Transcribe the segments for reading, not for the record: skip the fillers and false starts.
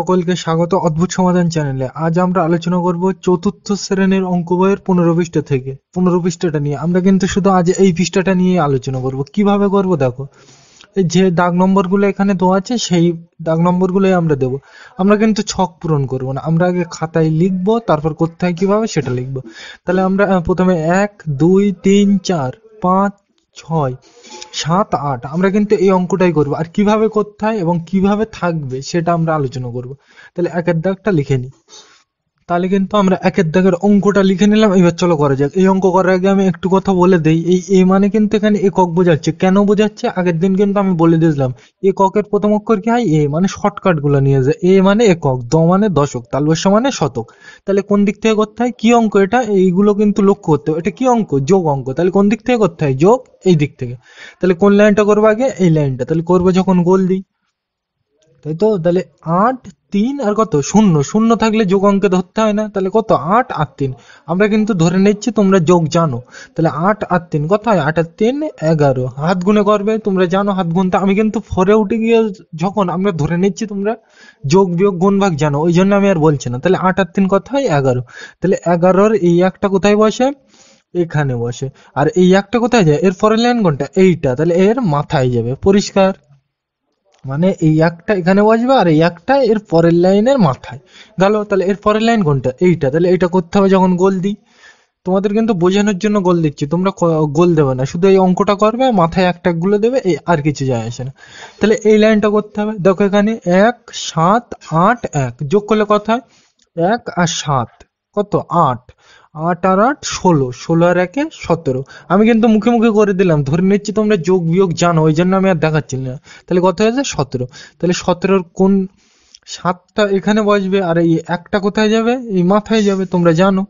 সকলকে স্বাগত অদ্ভুত সমাধান চ্যানেলে। আজ আমরা আলোচনা করব চতুর্থ শ্রেণীর অঙ্ক বইয়ের 15 পৃষ্ঠা থেকে 15 পৃষ্ঠাটা নিয়ে। আমরা কিন্তু শুধু আজ এই পৃষ্ঠাটা নিয়ে আলোচনা করব। কিভাবে করব দেখো, এই যে দাগ নম্বরগুলো এখানে দেওয়া আছে সেই দাগ নম্বরগুলোই আমরা দেব। আমরা কিন্তু ছক পূরণ করব না, আমরা আগে খাতায় লিখবো, তারপর কোথায় কিভাবে সেটা লিখবো। তাহলে আমরা প্রথমে 1 2 3 4 5 6 7 8 আমরা কিন্তু এই অঙ্কটাই করব। আর কিভাবে করতে হয় এবং কিভাবে থাকবে সেটা আমরা আলোচনা করব। তাহলে একের দাগটা লিখে নিই। তাহলে কিন্তু আমরা একের দাগের অঙ্কটা লিখে নিলাম। এবার চলো করা যাক। এই অঙ্ক করার আগে আমি একটু কথা বলে দেই। এই এ মানে কিন্তু এখানে একক বোঝাচ্ছে। কেন বোঝাচ্ছে আগের দিন কিন্তু আমি বলে দিয়েছিলাম। এককের প্রথম অক্ষর কি হয়? এ মানে শর্টকাট গুলো নিয়ে যায়। এ মানে একক, দ মানে দশক, তালবস্য মানে শতক। তাহলে কোন দিক থেকে করতে হয়? কি অঙ্ক এটা? এইগুলো কিন্তু লক্ষ্য করতে হবে। এটা কি অঙ্ক? যোগ অঙ্ক। তাহলে কোন দিক থেকে করতে হয়? যোগ, এই দিক থেকে। তাহলে কোন লাইনটা করবো আগে? এই লাইনটা। তাহলে করবো যখন গোল দিই, তাই তো। তাহলে 8 3 আর কত? শূন্য। শূন্য থাকলে যোগ অঙ্কে ধরতে হয় না। তাহলে কত? 8 আর 3। আমরা কিন্তু ধরে নিচ্ছি তোমরা যোগ জানো। তাহলে 8 আর 3 কত হয়? 8 আর 3 11। হাত গুনে করবে, তোমরা জানো হাত গুনতে। আমি কিন্তু ফোরে উঠে গিয়ে যখন আমরা ধরে নিচ্ছি তোমরা যোগ বিয়োগ গুণ ভাগ জানো, ওই জন্য আমি আর বলছি না। তাহলে 8 আর 3 কত হয়? 11। তাহলে 11-র এই একটা কোথায় বসে? এখানে বসে। আর এই একটা কোথায় যায়? এর পরের লাইন কোনটা? এইটা। তাহলে এর মাথায় যাবে। পরিষ্কার? মানে এই একটা এখানে বসবে আর এই একটা এর পরের লাইনের মাথায় গেল। তাহলে এর পরের লাইন কোনটা? এইটা। তাহলে এটা করতে হবে যখন গোল দিই। তোমাদের কিন্তু বোঝানোর জন্য গোল দিচ্ছি, তোমরা গোল দেবে না, শুধু এই অঙ্কটা করবে, মাথায় একটা গুলো দেবে, এই আর কিছু যায় আসে না। তাহলে এই লাইনটা করতে হবে। দেখো এখানে 1 7 8 1 যোগ করলে কত হয়? 1 আর 7 কত? 8। 8 আর 8 16। 16 আর 1 17। আমি কিন্তু মুখে মুখে করে দিলাম, ধরে নিচ্ছি তোমরা যোগ বিয়োগ জানো, ওই জন্য আমি আর দেখাচ্ছি না। তাহলে কত হয়েছে? 17। তাহলে 17-র কোন? 7টা এখানে বসবে আর এই একটা কোথায় যাবে? এই মাথায় যাবে, তোমরা জানো।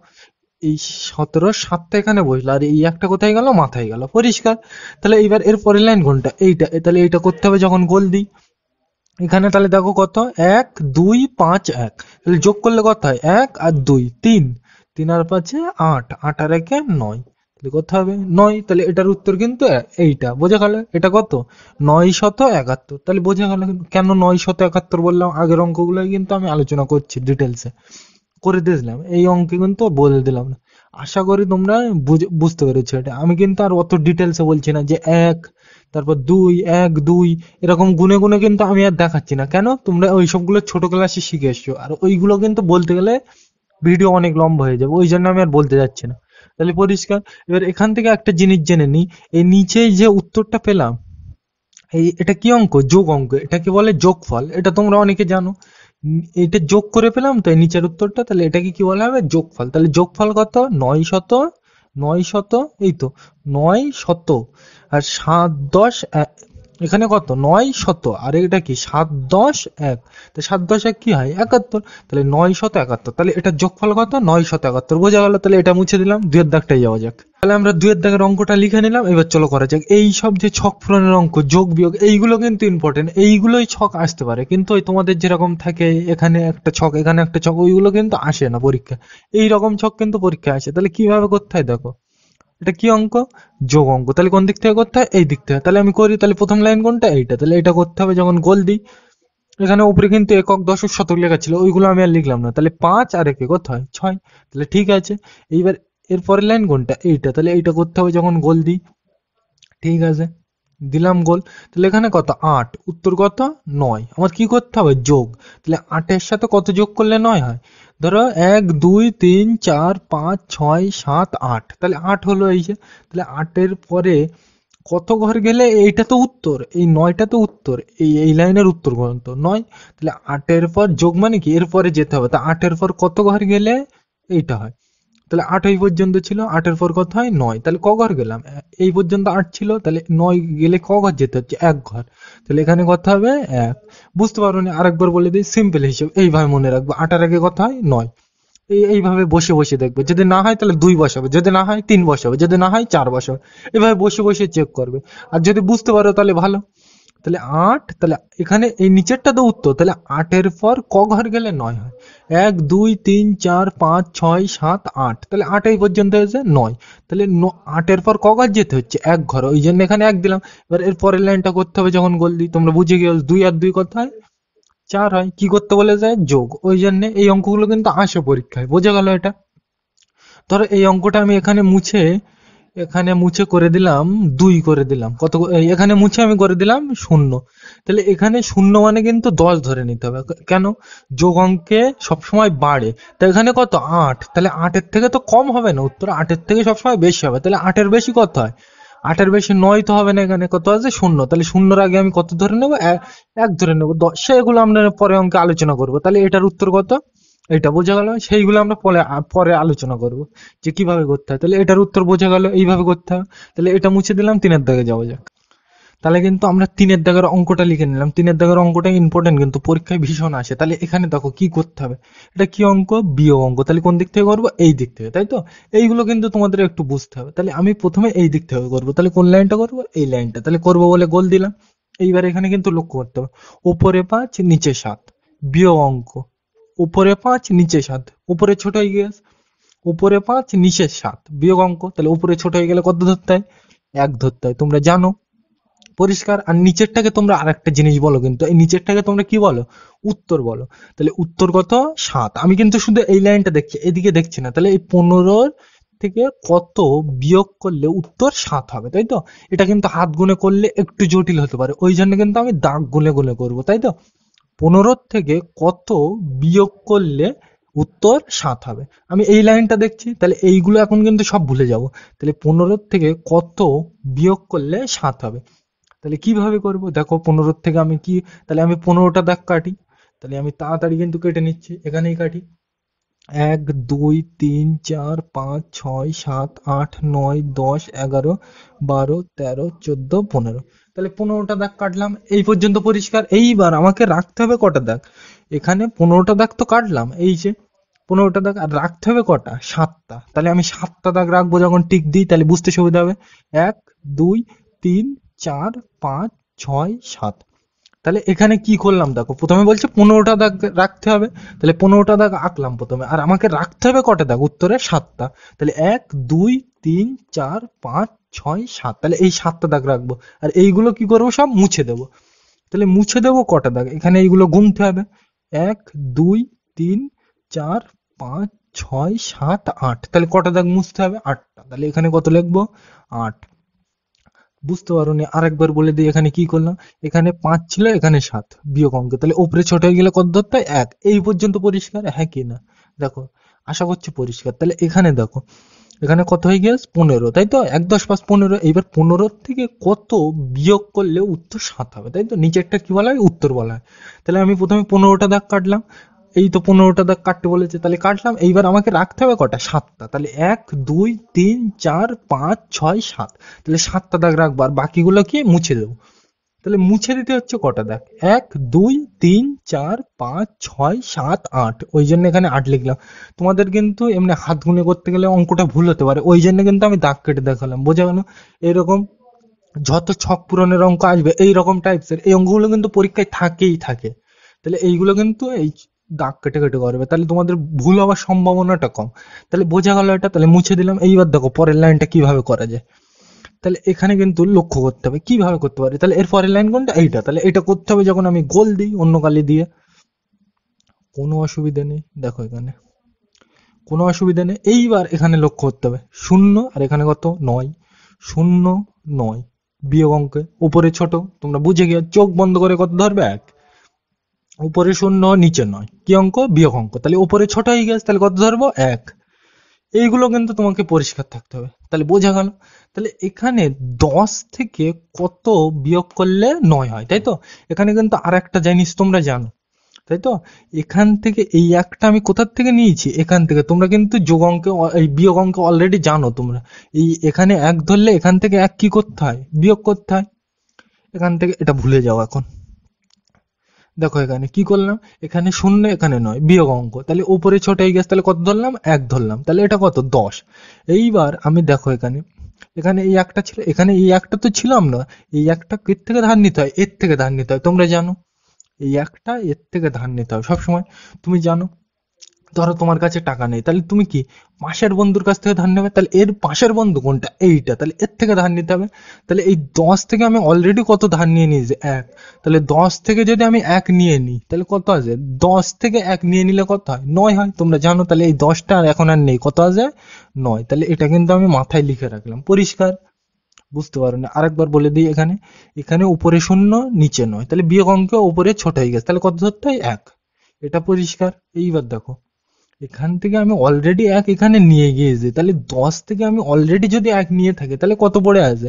এই 17 7টা এখানে বসলো আর এই একটা কোথায় গেল? মাথায় গেল। পরিষ্কার? তাহলে এইবার এর পরের লাইন কোনটা? এইটা। তাহলে এইটা করতে হবে যখন গোল দিই। এখানে তাহলে দেখো কত? 1 2 5 1। তাহলে যোগ করলে কত হয়? 1 আর 2 3। 3 আর 5 8। 8 আর 1 9। তাহলে কত হবে? 9। তাহলে এটার উত্তর কিন্তু এইটা। বোঝা গেল? এটা কত? 971। তাহলে বোঝা গেল কেন 971 বললাম। আগের অঙ্কগুলো কিন্তু আমি আলোচনা করছি ডিটেলসে করে দিয়েছিলাম, এই অঙ্কে কিন্তু বলে দিলাম না। আশা করি তোমরা বুঝতে পেরেছো এটা। আমি কিন্তু আর অত ডিটেলসে বলছি না যে এক, তারপর 2 1 2 এরকম গুনে গুনে কিন্তু আমি আর দেখাচ্ছি না। কেন? তোমরা ওই সবগুলো ছোট ক্লাসে শিখে এসছো, আর ওইগুলো কিন্তু বলতে গেলে ভিডিও অনেক লম্বা হয়ে যাবে, ওই জন্য আমি আর বলতে যাচ্ছি না। তাহলে পরিষ্কার? এবার এখান থেকে একটা জিনিস জেনে নিই। এই নিচে যে উত্তরটা পেলাম, এটা কি অঙ্ক? যোগ অঙ্ক। এটাকে বলে যোগফল। এটা তোমরা অনেকে জানো। এটা যোগ করে পেলাম তো এই নিচের উত্তরটা। তাহলে এটাকে কি বলা হবে? যোগফল। তাহলে যোগফল কত? 900। এই তো 900। আর 7 10 এখানে কত? 900। আর এটা কি? 7 10 1। তো 7 10 1 কি হয়? 71। তাহলে 971। তাহলে এটা যোগফল কত? 971। বোঝা গেল? তাহলে এটা মুছে দিলাম। দুইয়ের দাগটাই যাওয়া যাক। তাহলে আমরা দুইয়ের দাগের অঙ্কটা লিখে নিলাম। এবার চলো করা যাক। এই সব যে ছক পূরণের অঙ্ক, যোগ বিয়োগ, এইগুলো কিন্তু ইম্পর্টেন্ট। এইগুলোই ছক আসতে পারে, কিন্তু ওই তোমাদের যেরকম থাকে এখানে একটা ছক এখানে একটা ছক, ওইগুলো কিন্তু আসে না পরীক্ষা। এই রকম ছক কিন্তু পরীক্ষা আসে। তাহলে কিভাবে করতে হয় দেখো। এটা কি অঙ্ক? যোগ অঙ্ক। তাহলে কোন দিক থেকে করতে হয়? এই দিক থেকে। তাহলে আমি করি। তাহলে প্রথম লাইন কোনটা? এইটা। তাহলে এটা করতে হবে যখন গোল দিই। এখানে উপরে কিন্তু একক দশক শতক লেখা ছিল, ওইগুলো আমি আর লিখলাম না। তাহলে 5 আর 1 কত হয়? 6। তাহলে ঠিক আছে। এইবার এর পরের লাইন কোনটা? এইটা। তাহলে এইটা করতে হবে যখন গোল দিই। ঠিক আছে, দিলাম গোল। তাহলে এখানে কত? 8। উত্তর কত? 9। আমার কি করতে হবে? যোগ। তাহলে 8-এর সাথে কত যোগ করলে 9 হয়? ধরো 1 2 3 4 5 6 7 8। তাহলে 8 হলো এই যে। তাহলে 8-এর পরে কত ঘর গেলে এইটা তো উত্তর, এই 9টা তো উত্তর, এই লাইনের উত্তর পর্যন্ত 9। তাহলে 8-এর পর যোগ মানে কি? এর পরে যেতে হবে। তা 8-এর পর কত ঘর গেলে এইটা হয়? তাহলে 8 এই পর্যন্ত ছিল, 8-এর পর কত হয়? 9। তাহলে ক ঘর গেলাম? এই পর্যন্ত 8 ছিল, তাহলে 9 গেলে ক ঘর যেতে হচ্ছে? 1 ঘর। তাহলে এখানে কত হবে? 1। বুঝতে পারো না? আরেকবার বলে দিই, সিম্পল হিসেব এইভাবে মনে রাখবো। 8-এর আগে কত হয়? 9। এইভাবে বসে বসে দেখবে। যদি না হয় তাহলে 2 বসাবে, যদি না হয় 3 বসাবে, যদি না হয় 4 বসাবে। এভাবে বসে বসে চেক করবে। আর যদি বুঝতে পারো তাহলে ভালো। তাহলে 8। তাহলে এখানে এই নিচেরটা তো উত্তর। তাহলে 8-এর পর ক ঘর গেলে 9 হয়? 1 2 3 4 5 6 7 8। তাহলে 8 এই পর্যন্ত হয়েছে 9। তাহলে 8-এর পর ক ঘর যেতে হচ্ছে? 1 ঘর, ওই জন্য এখানে 1 দিলাম। এবার এর পরের লাইনটা করতে হবে যখন গোল দিই। তোমরা বুঝে গেছো 2 আর 2 কত হয়? 4 হয়, কি করতে বলে যায়? যোগ। ওই জন্য এই অঙ্কগুলো কিন্তু আসে পরীক্ষায়, বোঝা গেল এটা? ধরো এই অঙ্কটা আমি এখানে মুছে করে দিলাম 2 করে দিলাম, এখানে মুছে আমি করে দিলাম 0। তাহলে এখানে 0 মানে কিন্তু 10 ধরে নিতে হবে। কেন? যোগ অঙ্কে সবসময় বাড়ে। তো এখানে কত? 8। তাহলে 8 এর থেকে তো কম হবে না উত্তর, 8 এর থেকে সবসময় বেশি হবে। তাহলে 8 এর বেশি কত হয়? 8 এর বেশি 9 তো হবে না, এখানে কত আছে? 0। তাহলে 0 এর আগে আমি কত ধরে নেবো? 1 ধরে নেবো। সেগুলো আমরা পরে অঙ্কে আলোচনা করবো। তাহলে এটার উত্তর কত? এটা বোঝা গেল। সেইগুলো আমরা পরে পরে আলোচনা করব যে কিভাবে করতে হয়। তাহলে এটার উত্তর বোঝা গেল, এইভাবে করতে হবে। তাহলে এটা মুছে দিলাম, 3-এর দাগে যাওয়া যাক। তাহলে কিন্তু আমরা 3-এর দাগের অঙ্কটা লিখে নিলাম। 3-এর দাগের অঙ্কটা ইম্পর্টেন্ট, কিন্তু পরীক্ষায় ভীষণ আসে। তাহলে এখানে দেখো কি করতে হবে। এটা কি অঙ্ক? বিয়োগ অঙ্ক। তাহলে কোন দিক থেকে করবো? এই দিক থেকে, তাই তো? এইগুলো কিন্তু তোমাদের একটু বুঝতে হবে। তাহলে আমি প্রথমে এই দিক থেকে করবো। তাহলে কোন লাইনটা করবো? এই লাইনটা। তাহলে করবো বলে গোল দিলাম। এইবার এখানে কিন্তু লক্ষ্য করতে হবে, উপরে 5 নিচে 7, বিয়োগ অঙ্ক। উপরে 5 নিচে 7, উপরে ছোট হয়ে গেছে, উপরে 5 নিচে 7, বিয়োগ অঙ্ক। তাহলে উপরে ছোট হয়ে গেলে কত ধরতে হয়? 1 ধরতে হয়, তোমরা জানো। পরিষ্কার। আর নিচেরটাকে তোমরা আরেকটা জিনিস বলো, কিন্তু এই নিচেরটাকে তোমরা কি বলো? উত্তর বলো। তাহলে উত্তর কত? 7। আমি কিন্তু শুধু এই লাইনটা দেখছি, এদিকে দেখছি না। তাহলে এই 15 থেকে কত বিয়োগ করলে উত্তর 7 হবে, তাই তো? এটা কিন্তু হাত গুনে করলে একটু জটিল হতে পারে, ওই জন্য কিন্তু আমি দাগ গুনে গুনে করবো, তাই তো? 15 থেকে কত বিয়োগ করলে উত্তর 7 হবে। আমি এই লাইনটা দেখছি, তাহলে এইগুলো এখন কিন্তু সব ভুলে যাব। তাহলে 15 থেকে কত বিয়োগ করলে 7 হবে। তাহলে কিভাবে করব? দেখো 15 থেকে আমি কি, তাহলে আমি 15টা দাগ কাটি। তাহলে আমি তাড়াতাড়ি কিন্তু কেটে নিচ্ছি, এখানেই কাটি। 1 2 3 4 5 6 7 8 9 10 11 12 13 14 15। তাহলে 15টা দাগ কাটলাম, এই পর্যন্ত পরিষ্কার। এইবার আমাকে রাখতে হবে কটা দাগ? এখানে 15টা দাগ তো কাটলাম, এই যে 15টা দাগ, আর রাখতে হবে কটা? 7টা। তাহলে আমি 7টা দাগ রাখবো, যখন টিক দিই তাহলে বুঝতে সুবিধা হবে। 1 2 3 4 5 6 7। তাহলে এখানে কি করলাম দেখো, প্রথমে বলছে 15টা দাগ রাখতে হবে। তাহলে 15টা দাগ আঁকলাম প্রথমে, আর আমাকে রাখতে হবে কটা দাগ উত্তরে? 7টা। তাহলে 1 2 3 4 5 6 7। তাহলে এই 7টা দাগ রাখবো, আর এইগুলো কি করবো? সব মুছে দেবো। তাহলে মুছে দেবো কটা দাগ? এখানে এইগুলো গুনতে হবে। 1 2 3 4 5 6 7 8। তাহলে কটা দাগ মুছতে হবে? 8টা। তাহলে এখানে কত লিখবো? 8। বুঝতে পারোনি? আরেকবার বলে দিই এখানে কি করলাম। এখানে 5 ছিল, এখানে 7, বিয়োগ অঙ্ক। তাহলে উপরে ছোট হয়ে গেলে কত ধরতে হয়? 1। এই পর্যন্ত পরিষ্কার? হ্যাঁ কি না? দেখো, আশা করছি পরিষ্কার। তাহলে এখানে দেখো, এখানে কত হয়ে গেছে? 15, তাই তো? 1 10 5 15। এইবার 15 থেকে কত বিয়োগ করলে উত্তর 7 হবে, তাই তো? নিচেরটা কি বলা হয়? উত্তর বলা হয়। তাহলে আমি প্রথমে 15টা দাগ কাটলাম। এই তো 15টা দাগ কাটতে বলেছে, তাহলে কাটলাম। এইবার আমাকে রাখতে হবে কটা? 7টা। তাহলে 1 2 3 4 5 6 7। তাহলে 7টা দাগ রাখবো, আর বাকিগুলো কি মুছে দেবো। তাহলে মুছে দিতে হচ্ছে কটা দাগ? 1 2 3 4 5 6 7 8। ওই জন্য এখানে 8 লিখলাম। তোমাদের কিন্তু এমনি হাত গুনে করতে গেলে অঙ্কটা ভুল হতে পারে, ওই জন্য কিন্তু আমি দাগ কেটে দেখালাম, বোঝা গেল? এরকম যত ছক পূরণের অঙ্ক আসবে এই রকম টাইপসের, এই অঙ্কগুলো কিন্তু পরীক্ষায় থাকেই থাকে। তাহলে এইগুলো কিন্তু এই দাগ কেটে কেটে করবে, তাহলে তোমাদের ভুল হওয়ার সম্ভাবনাটা কম। তাহলে বোঝা গেল এটা? তাহলে মুছে দিলাম। এইবার দেখো পরের লাইনটা কিভাবে করা যায়। তাহলে এখানে কিন্তু লক্ষ্য করতে হবে কিভাবে করতে পারি। তাহলে এর পরের লাইন কোনটা? এইটা। তাহলে এটা করতে হবে যখন আমি গোল দিই অন্য কালি দিয়ে, কোনো অসুবিধা নেই। দেখো এখানে কোনো অসুবিধা নেই। এইবার এখানে লক্ষ্য করতে হবে 0, আর এখানে কত? 9। 0 9, বিয়োগ অঙ্কে উপরে ছোট, তোমরা বুঝে গিয়ে চোখ বন্ধ করে কত ধরবে? 1। উপরে 0 নিচে 9, কি অঙ্ক? বিয়োগ অঙ্ক। তাহলে উপরে ছোট হয়ে গেছে, তাহলে কত ধরবো? 1। এইগুলো কিন্তু তোমাকে পরিষ্কার থাকতে হবে। তাহলে বোঝা গেল? তাহলে এখানে 10 থেকে কত বিয়োগ করলে 9 হয়, তাই তো? এখানে কিন্তু আর একটা জিনিস তোমরা জানো, তাই তো? এখান থেকে এই একটা আমি কোথার থেকে নিয়েছি? এখান থেকে। তোমরা কিন্তু যোগ অঙ্কে এই বিয়োগ অঙ্কে অলরেডি জানো তোমরা। এই এখানে 1 ধরলে এখান থেকে 1 কি করতে হয়? বিয়োগ করতে হয়। এখান থেকে এটা ভুলে যাও এখন। দেখো এখানে কি করলাম, এখানে 0 এখানে 9, বিয়োগ অঙ্ক। তাহলে উপরে ছোট হয়ে গেছে, তাহলে কত ধরলাম? 1 ধরলাম। তাহলে এটা কত? 10। এইবার আমি দেখো এখানে, এখানে এই একটা ছিল, এখানে এই একটা তো ছিলাম না। এই একটা এর থেকে ধার নিতে হয়, এর থেকে ধার নিতে হয়, তোমরা জানো। এই একটা এর থেকে ধার নিতে হয় সবসময়, তুমি জানো। ধরো তোমার কাছে টাকা নেই, তাহলে তুমি কি পাশের বন্ধুর কাছ থেকে ধার নেবে, তাহলে এর পাশের বন্ধু কোনটা, এইটা, তাহলে এর থেকে ধার নিতে হবে। তাহলে এই 10 থেকে আমি অলরেডি কত ধার নিয়ে নিয়েছি, 1। তাহলে 10 থেকে যদি আমি 1 নিয়ে নিই তাহলে কত আছে, 10 থেকে 1 নিয়ে নিলে কত হয়, 9 হয়, তোমরা জানো। তাহলে এই 10টা এখন আর নেই, কত আছে, 9। তাহলে এটা কিন্তু আমি মাথায় লিখে রাখলাম, পরিষ্কার? বুঝতে পারো না, আরেকবার বলে দিই। এখানে এখানে উপরে 0 নিচে 9, তাহলে বিয়োগ অঙ্ক উপরে ছোট হয়ে গেছে, তাহলে কত ধরতে হয়, 1। এটা পরিষ্কার? এইবার দেখো, এখান থেকে আমি অলরেডি 1 এখানে নিয়ে গিয়েছি, তাহলে 10 থেকে আমি অলরেডি যদি 1 নিয়ে থাকি তাহলে কত পড়ে আছে,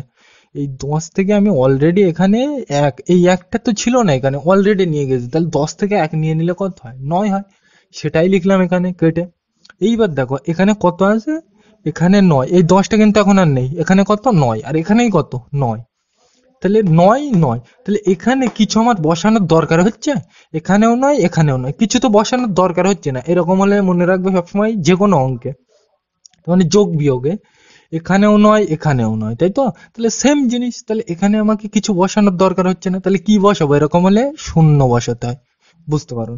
এই 10 থেকে আমি অলরেডি এখানে 1, এই একটা তো ছিল না, এখানে অলরেডি নিয়ে গেছি, তাহলে 10 থেকে 1 নিয়ে নিলে কত হয়, 9 হয়। সেটাই লিখলাম এখানে কেটে। এইবার দেখো এখানে কত আছে, এখানে 9, এই 10টা কিন্তু এখন আর নেই, এখানে কত, 9, আর এখানেই কত, 9। তাহলে 9 9, তাহলে এখানে কিছু আমার বসানোর দরকার হচ্ছে, এখানেও নয় এখানেও নয়, কিছু তো বসানোর দরকার হচ্ছে না। এরকম হলে মনে রাখবে সবসময় যে কোনো অঙ্কে, মানে যোগ বিয়োগে, এখানেও নয় এখানেও নয়, তাই তো? তাহলে সেম জিনিস, তাহলে এখানে আমাকে কিছু বসানোর দরকার হচ্ছে না, তাহলে কি বসাবো, এরকম হলে শূন্য বসাতে হয়। বুঝতে পারো?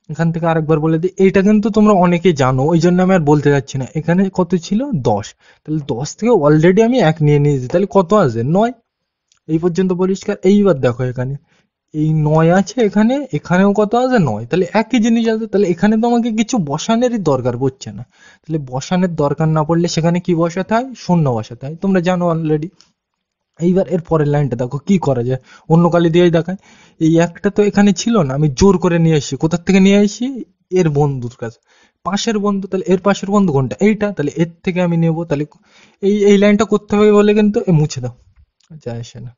এখান থেকে আরেকবার বলে দিই, এইটা কিন্তু তোমরা অনেকে জানো, ওই জন্য আমি আর বলতে যাচ্ছি না। এখানে কত ছিল, 10, তাহলে 10 থেকে অলরেডি আমি 1 নিয়ে নিয়েছি, তাহলে কত আছে, 9। এই পর্যন্ত পরিষ্কার? এইবার দেখো এখানে এই 9 আছে, এখানে এখানেও কত আছে, 9, তাহলে একই জিনিস আছে, তাহলে এখানে তো আমাকে কিছু বসানেরই দরকার পড়ছে না। তাহলে বসানের দরকার না পড়লে সেখানে কি বসাতে হয়, শূন্য বসাতে হয়, তোমরা জানো অলরেডি। এইবার এর পরের লাইনটা দেখো কি করা যায়, অন্য কালি দিয়েই দেখায়। এই একটা তো এখানে ছিল না, আমি জোর করে নিয়ে এসেছি, কোথার থেকে নিয়ে এসেছি, এর বন্ধুর কাছে, পাশের বন্ধু, তাহলে এর পাশের বন্ধু কোনটা, এইটা, তাহলে এর থেকে আমি নেবো। তাহলে এই লাইনটা করতে হবে বলে কিন্তু মুছে দাও, যায় আসে না।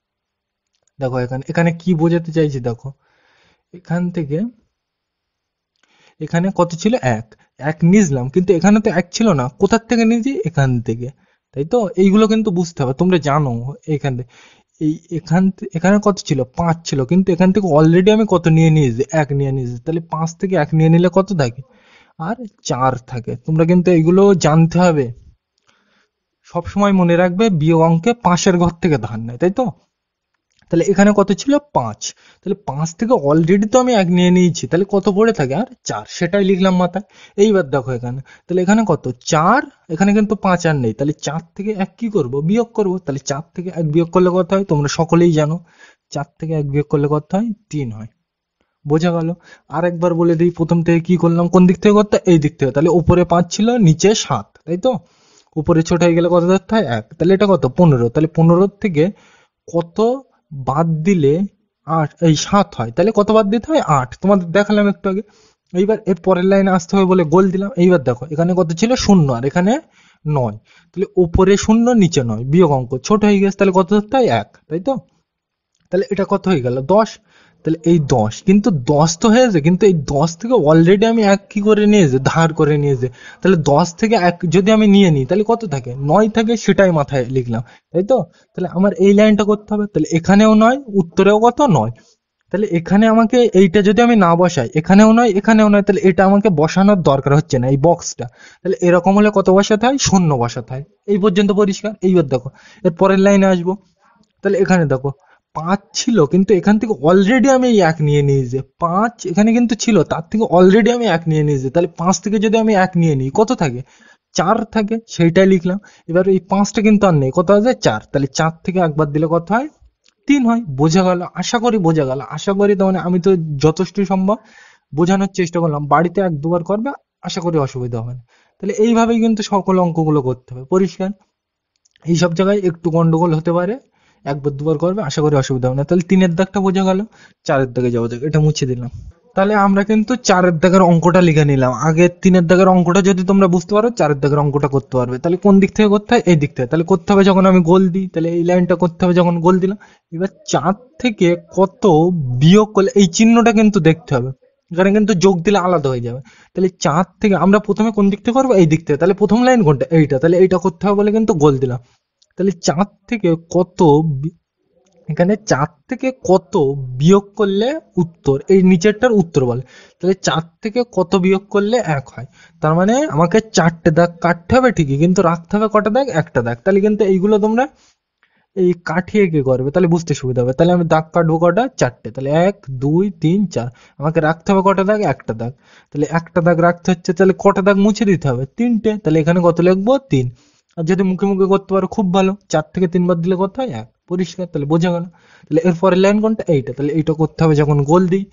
দেখো এখানে এখানে কি বোঝাতে চাইছি দেখো, এখান থেকে এখানে কত ছিল, 1, 1 নিয়েছিলাম, কিন্তু এখানে তো 1 ছিল না, কোথার থেকে নিয়েছি, এখান থেকে, তাই তো? এইগুলো কিন্তু বুঝতে হবে, তোমরা জানো। এখান থেকে এখানে কত ছিল, 5 ছিল, কিন্তু এখান থেকে অলরেডি আমি কত নিয়ে নিয়েছি, 1 নিয়ে নিয়েছি, তাহলে 5 থেকে 1 নিয়ে নিলে কত থাকে, আর 4 থাকে। তোমরা কিন্তু এইগুলো জানতে হবে, সব সময় মনে রাখবে বিয়োগ অঙ্কে পাশের ঘর থেকে ধার নেয়, তাই তো? তাহলে এখানে কত ছিল, 5, তাহলে 5 থেকে অলরেডি তো আমি 1 নিয়ে নিয়েছি, তাহলে কত পড়ে থাকে, আর 4, সেটাই লিখলাম মাথায়। এইবার দেখো এখানে, তাহলে এখানে কত, 4, এখানে কিন্তু 5 আর নেই, তাহলে 4 থেকে 1 কি করব, বিয়োগ করব। তাহলে 4 থেকে 1 বিয়োগ করলে কত হয়, তোমরা সকলেই জানো, 4 থেকে 1 বিয়োগ করলে কত হয়, 3 হয়। বোঝা গেল? আরেকবার বলে দিই, প্রথম থেকে কি করলাম, কোন দিক থেকে করতে, এই দিক থেকে, তাহলে উপরে 5 ছিল, নিচে 7, তাই তো? উপরে ছোট হয়ে গেলে কত ধরতে হয়, 1, তাহলে এটা কত, 15, তাহলে 15 থেকে কত বাদ দিলে 8, এই 7 হয়, তাহলে কত বাদ দিতে হয়, 8, তোমাদের দেখালাম একটু আগে। এইবার এর পরের লাইনে আসতে হবে বলে গোল দিলাম। এইবার দেখো এখানে কত ছিল, 0, আর এখানে 9, তাহলে উপরে 0 নিচে 9, বিয়োগ অঙ্ক ছোট হয়ে গেছে, তাহলে কত ধরতে হয়, 1, তাই তো? তাহলে এটা কত হয়ে গেল, 10। তাহলে এই 10, কিন্তু 10 তো হয়েছে, কিন্তু এই 10 থেকে অলরেডি আমি 1 কি করে নিয়েছি, ধার করে নিয়েছি। তাহলে 10 থেকে 1 যদি আমি নিয়ে নিই তাহলে কত থাকে, 9 থাকে, সেটাই মাথায় লিখলাম, তাই তো? তাহলে আমার এই লাইনটা করতে হবে, তাহলে এখানেও 9, উত্তরেও কত, 9। তাহলে এখানে আমাকে এইটা যদি আমি না বসাই, এখানেও নয় এখানেও নয়, তাহলে এটা আমাকে বসানোর দরকার হচ্ছে না, এই বক্সটা। তাহলে এরকম হলে কত বসাতে হয়, শূন্য বসাতে হয়। এই পর্যন্ত পরিষ্কার? এইবার দেখো এর পরের লাইনে আসবো। তাহলে এখানে দেখো 5 ছিল, কিন্তু এখান থেকে অলরেডি আমি এই 1 নিয়ে নিয়েছি, 5 এখানে কিন্তু ছিল, তার থেকে অলরেডি আমি 1 নিয়ে নিয়েছি, তাহলে 5 থেকে যদি আমি 1 নিয়ে নিই কত থাকে, 4 থাকে, সেইটাই লিখলাম। এবার এই 5টা কিন্তু আর নেই, কত আছে, 4, তাহলে 4 থেকে একবার দিলে কত হয়, 3 হয়। বোঝা গেল? আশা করি বোঝা গেল, আশা করি। তো মানে আমি তো যথেষ্ট সম্ভব বোঝানোর চেষ্টা করলাম, বাড়িতে 1 2 বার করবে, আশা করি অসুবিধা হবে না। তাহলে এইভাবেই কিন্তু সকল অঙ্কগুলো করতে হবে, পরিষ্কার? এইসব জায়গায় একটু গন্ডগোল হতে পারে, 1 2 বার করবে, আশা করি অসুবিধা হবে না। তাহলে 3-এর দাগটা বোঝা গেল। 4-এর দাগে যাওয়া যাক, এটা মুছে দিলাম। তাহলে আমরা কিন্তু 4-এর দাগের অঙ্কটা লিখে নিলাম, আগে 3-এর দাগের অঙ্কটা যদি তোমরা বুঝতে পারো 4-এর দাগের অঙ্কটা করতে পারবে। তাহলে কোন দিক থেকে করতে হয়, এই দিক থেকে। তাহলে করতে হবে যখন আমি গোল দিই, তাহলে এই লাইনটা করতে হবে যখন গোল দিলাম। এবার 4 থেকে কত বিয়োগ করলে, এই চিহ্নটা কিন্তু দেখতে হবে, এখানে কিন্তু যোগ দিলে আলাদা হয়ে যাবে। তাহলে 4 থেকে আমরা প্রথমে কোন দিক থেকে করবো, এই দিক থেকে, তাহলে প্রথম লাইন কোনটা, এইটা, তাহলে এইটা করতে হবে বলে কিন্তু গোল দিলাম। তাহলে 4 থেকে কত এখানে 4 থেকে কত বিয়োগ করলে উত্তর, এই নিচেরটার উত্তর বলে। তাহলে 4 থেকে কত বিয়োগ করলে 1 হয়, তার মানে আমাকে 4টে দাগ কাটতে হবে ঠিকই, কিন্তু রাখতে হবে কটা দাগ, একটা দাগ। তাহলে কিন্তু এইগুলো তোমরা এই কাঠিয়ে কি করবে, তাহলে বুঝতে সুবিধা হবে। তাহলে আমি দাগ কাটবো কটা, চারটে। তাহলে 1 2 3 4, আমাকে রাখতে হবে কটা দাগ, একটা দাগ। তাহলে একটা দাগ রাখতে হচ্ছে, তাহলে কটা দাগ মুছে দিতে হবে, তিনটে। তাহলে এখানে কত লিখবো, 3। আর যদি মুখে মুখে করতে পারো খুব ভালো, 4 থেকে 3 বার দিলে কত হয়, 1। পরিষ্কার, তাহলে বোঝা গেল। তাহলে এরপরের লাইন কোনটা, এইটা। তাহলে এইটা করতে হবে যখন গোল দিই।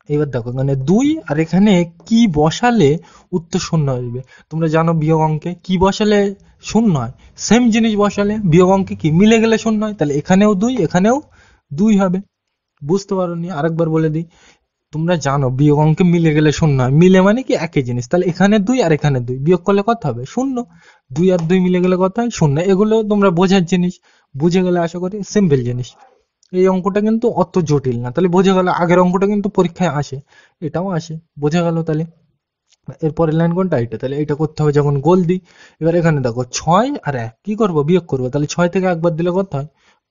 এবার দেখো এখানে 2, আর এখানে কি বসালে উত্তর শূন্য আসবে। তোমরা জানো বিয়োগ অঙ্কে কি বসালে শূন্য হয়, সেম জিনিস বসালে বিয়োগ অঙ্কে কি মিলে গেলে শূন্য হয়। তাহলে এখানেও 2, এখানেও 2 হবে। বুঝতে পারোনি, আরেকবার বলে দিই। তোমরা জানো বিয়োগ অঙ্কে মিলে গেলে শূন্য হয়, মিলে মানে কি একই জিনিস। তাহলে এখানে 2 আর এখানে 2 বিয়োগ করলে কত হবে, শূন্য। 2 আর 2 মিলে গেলে কত হয়, শূন্য। এগুলো তোমরা বোঝার জিনিস, বুঝে গেলে আশা করি সিম্পল জিনিস। এই অঙ্কটা কিন্তু অত জটিল না। তাহলে বোঝা গেল, আগের অঙ্কটা কিন্তু পরীক্ষায় আসে, এটাও আসে। বোঝা গেল তাহলে। এরপরের লাইন কোনটা, এটা। তাহলে এটা করতে হবে যখন গোল দিই। এবার এখানে দেখো 6 আর 1 কি করব, বিয়োগ করবো। তাহলে 6 থেকে একবার দিলে কত হয়,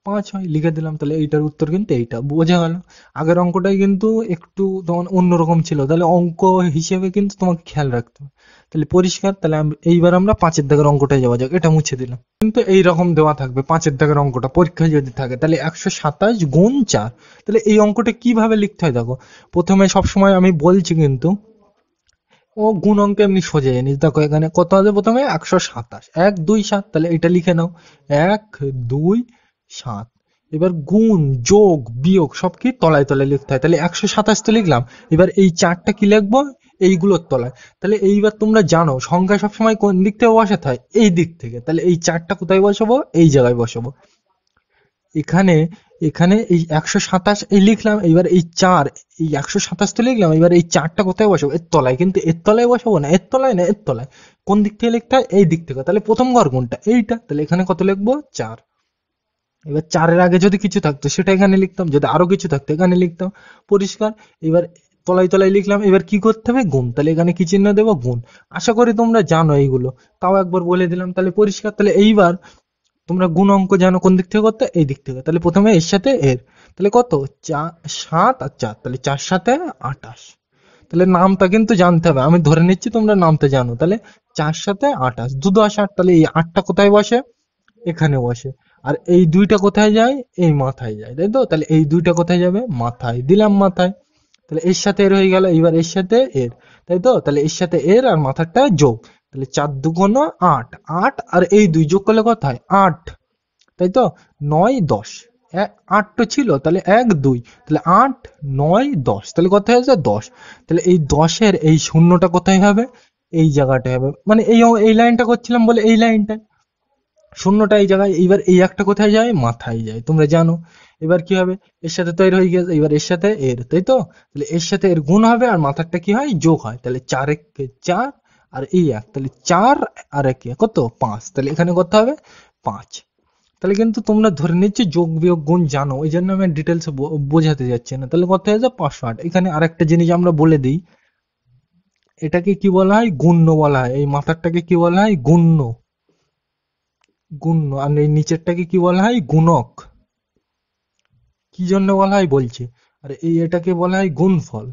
5 হয়। লিখে দিলাম। তাহলে এইটার উত্তর কিন্তু এইটা। বোঝা গেল। আগের অঙ্কটাই কিন্তু একটু তখন অন্যরকম ছিল, তাহলে অঙ্ক হিসেবে কিন্তু তোমাকে খেয়াল রাখতে হবে। তাহলে পরিষ্কার। তাহলে এইবার আমরা 5-এর দাগের অঙ্কটায় যাওয়া যাক। এটা মুছে দিলাম। কিন্তু এইরকম দেওয়া থাকবে 5-এর দাগের অঙ্কটা পরীক্ষায় যদি থাকে, তাহলে 127 গুণ 4। তাহলে এই অঙ্কটা কিভাবে লিখতে হয় দেখো। প্রথমে সবসময় আমি বলছি কিন্তু, ও গুণ অঙ্ক এমনি সোজা জিনিস। দেখো এখানে কত আছে, প্রথমে 127, 1 2 7। তাহলে এটা লিখে নাও, 1 2 7। এবার গুণ যোগ বিয়োগ সব কি তলায় তলায় লিখতে হয়। তাহলে 127 তো লিখলাম। এবার এই চারটা কি লিখবো, এইগুলোর তলায়। তাহলে এইবার তোমরা জানো সংখ্যা সবসময় কোন দিক থেকে বসাতে হয়, এই দিক থেকে। তাহলে এই চারটা কোথায় বসাবো, এই জায়গায় বসাবো। এখানে এখানে এই 127 এই লিখলাম। এবার এই 4, এই 127 তো লিখলাম। এবার এই 4টা কোথায় বসাবো, এর তলায়। কিন্তু এর তলায় বসাবো না, এর তলায় না, এর তলায়। কোন দিক থেকে লিখতে হয়, এই দিক থেকে। তাহলে প্রথম ঘর কোনটা, এইটা। তাহলে এখানে কত লিখবো, 4। এবার 4-এর আগে যদি কিছু থাকতো সেটা এখানে লিখতাম, যদি আরো কিছু থাকতো এখানে লিখতাম। পরিষ্কার। এবার তলায় তলায় লিখলাম। এবার কি করতে হবে, গুণ। তাহলে এখানে কি চিহ্ন দেবো, গুণ। আশা করি তোমরা জানো এইগুলো, তাও একবার বলে দিলাম। তাহলে পরিষ্কার। তাহলে এইবার তোমরা গুণ অঙ্ক জানো কোন দিক থেকে করতে, এই দিক থেকে। তাহলে প্রথমে এর সাথে এর, তাহলে কত, 7 আর 4। তাহলে 4 7 28। তাহলে নামটা কিন্তু জানতে হবে, আমি ধরে নিচ্ছি তোমরা নামটা জানো। তাহলে 4 7 28, 2 10 8। তাহলে এই 8টা কোথায় বসে, এখানে বসে। আর এই 2টা কোথায় যায়, এই মাথায় যায়, তাই তো। তাহলে এই 2টা কোথায় যাবে, মাথায় দিলাম, মাথায়। তাহলে এর সাথে এর হয়ে গেল। এবার এর সাথে এর, তাই তো। তাহলে এর সাথে এর আর মাথারটা যোগ। তাহলে 4 2 8, 8 আর এই 2 যোগ করলে কত হয়, 8। তাই তো। 9 10, 8 তো ছিল, তাহলে 1 2। তাহলে 8 9 10, তাহলে কত হয়েছে, 10। তাহলে এই 10-এর এই শূন্যটা কোথায় হবে, এই জায়গাটায় হবে। মানে এই লাইনটা করছিলাম বলে এই লাইনটায় শূন্যটা এই জায়গায়। এইবার এই একটা কোথায় যায়, মাথায় যায়, তোমরা জানো। এবার কি হবে, এর সাথে তো এর হয়ে গেছে। এবার এর সাথে এর, তাই তো। তাহলে এর সাথে এর গুণ হবে, আর মাথারটা কি হয়, যোগ হয়। তাহলে 4 1 4, আর এই 1। তাহলে 4 আর 1 কত, 5। তাহলে এখানে কত হবে, 5। তাহলে কিন্তু তোমরা ধরে নিচ্ছি যোগ বিয়োগ গুণ জানো, ওই জন্য আমি ডিটেলস বোঝাতে যাচ্ছি না। তাহলে কত হয়ে যায়, 508। এখানে আরেকটা জিনিস আমরা বলে দিই, এটাকে কি বলা হয়, গুণ্য বলা হয়। এই মাথারটাকে কি বলা হয়, গুণ্য। গুণ্য। আর এই নিচেরটাকে কি বলা হয়, গুণক। কি জন্য বলা হয় বলছি। আর এটাকে বলা হয় গুণফল।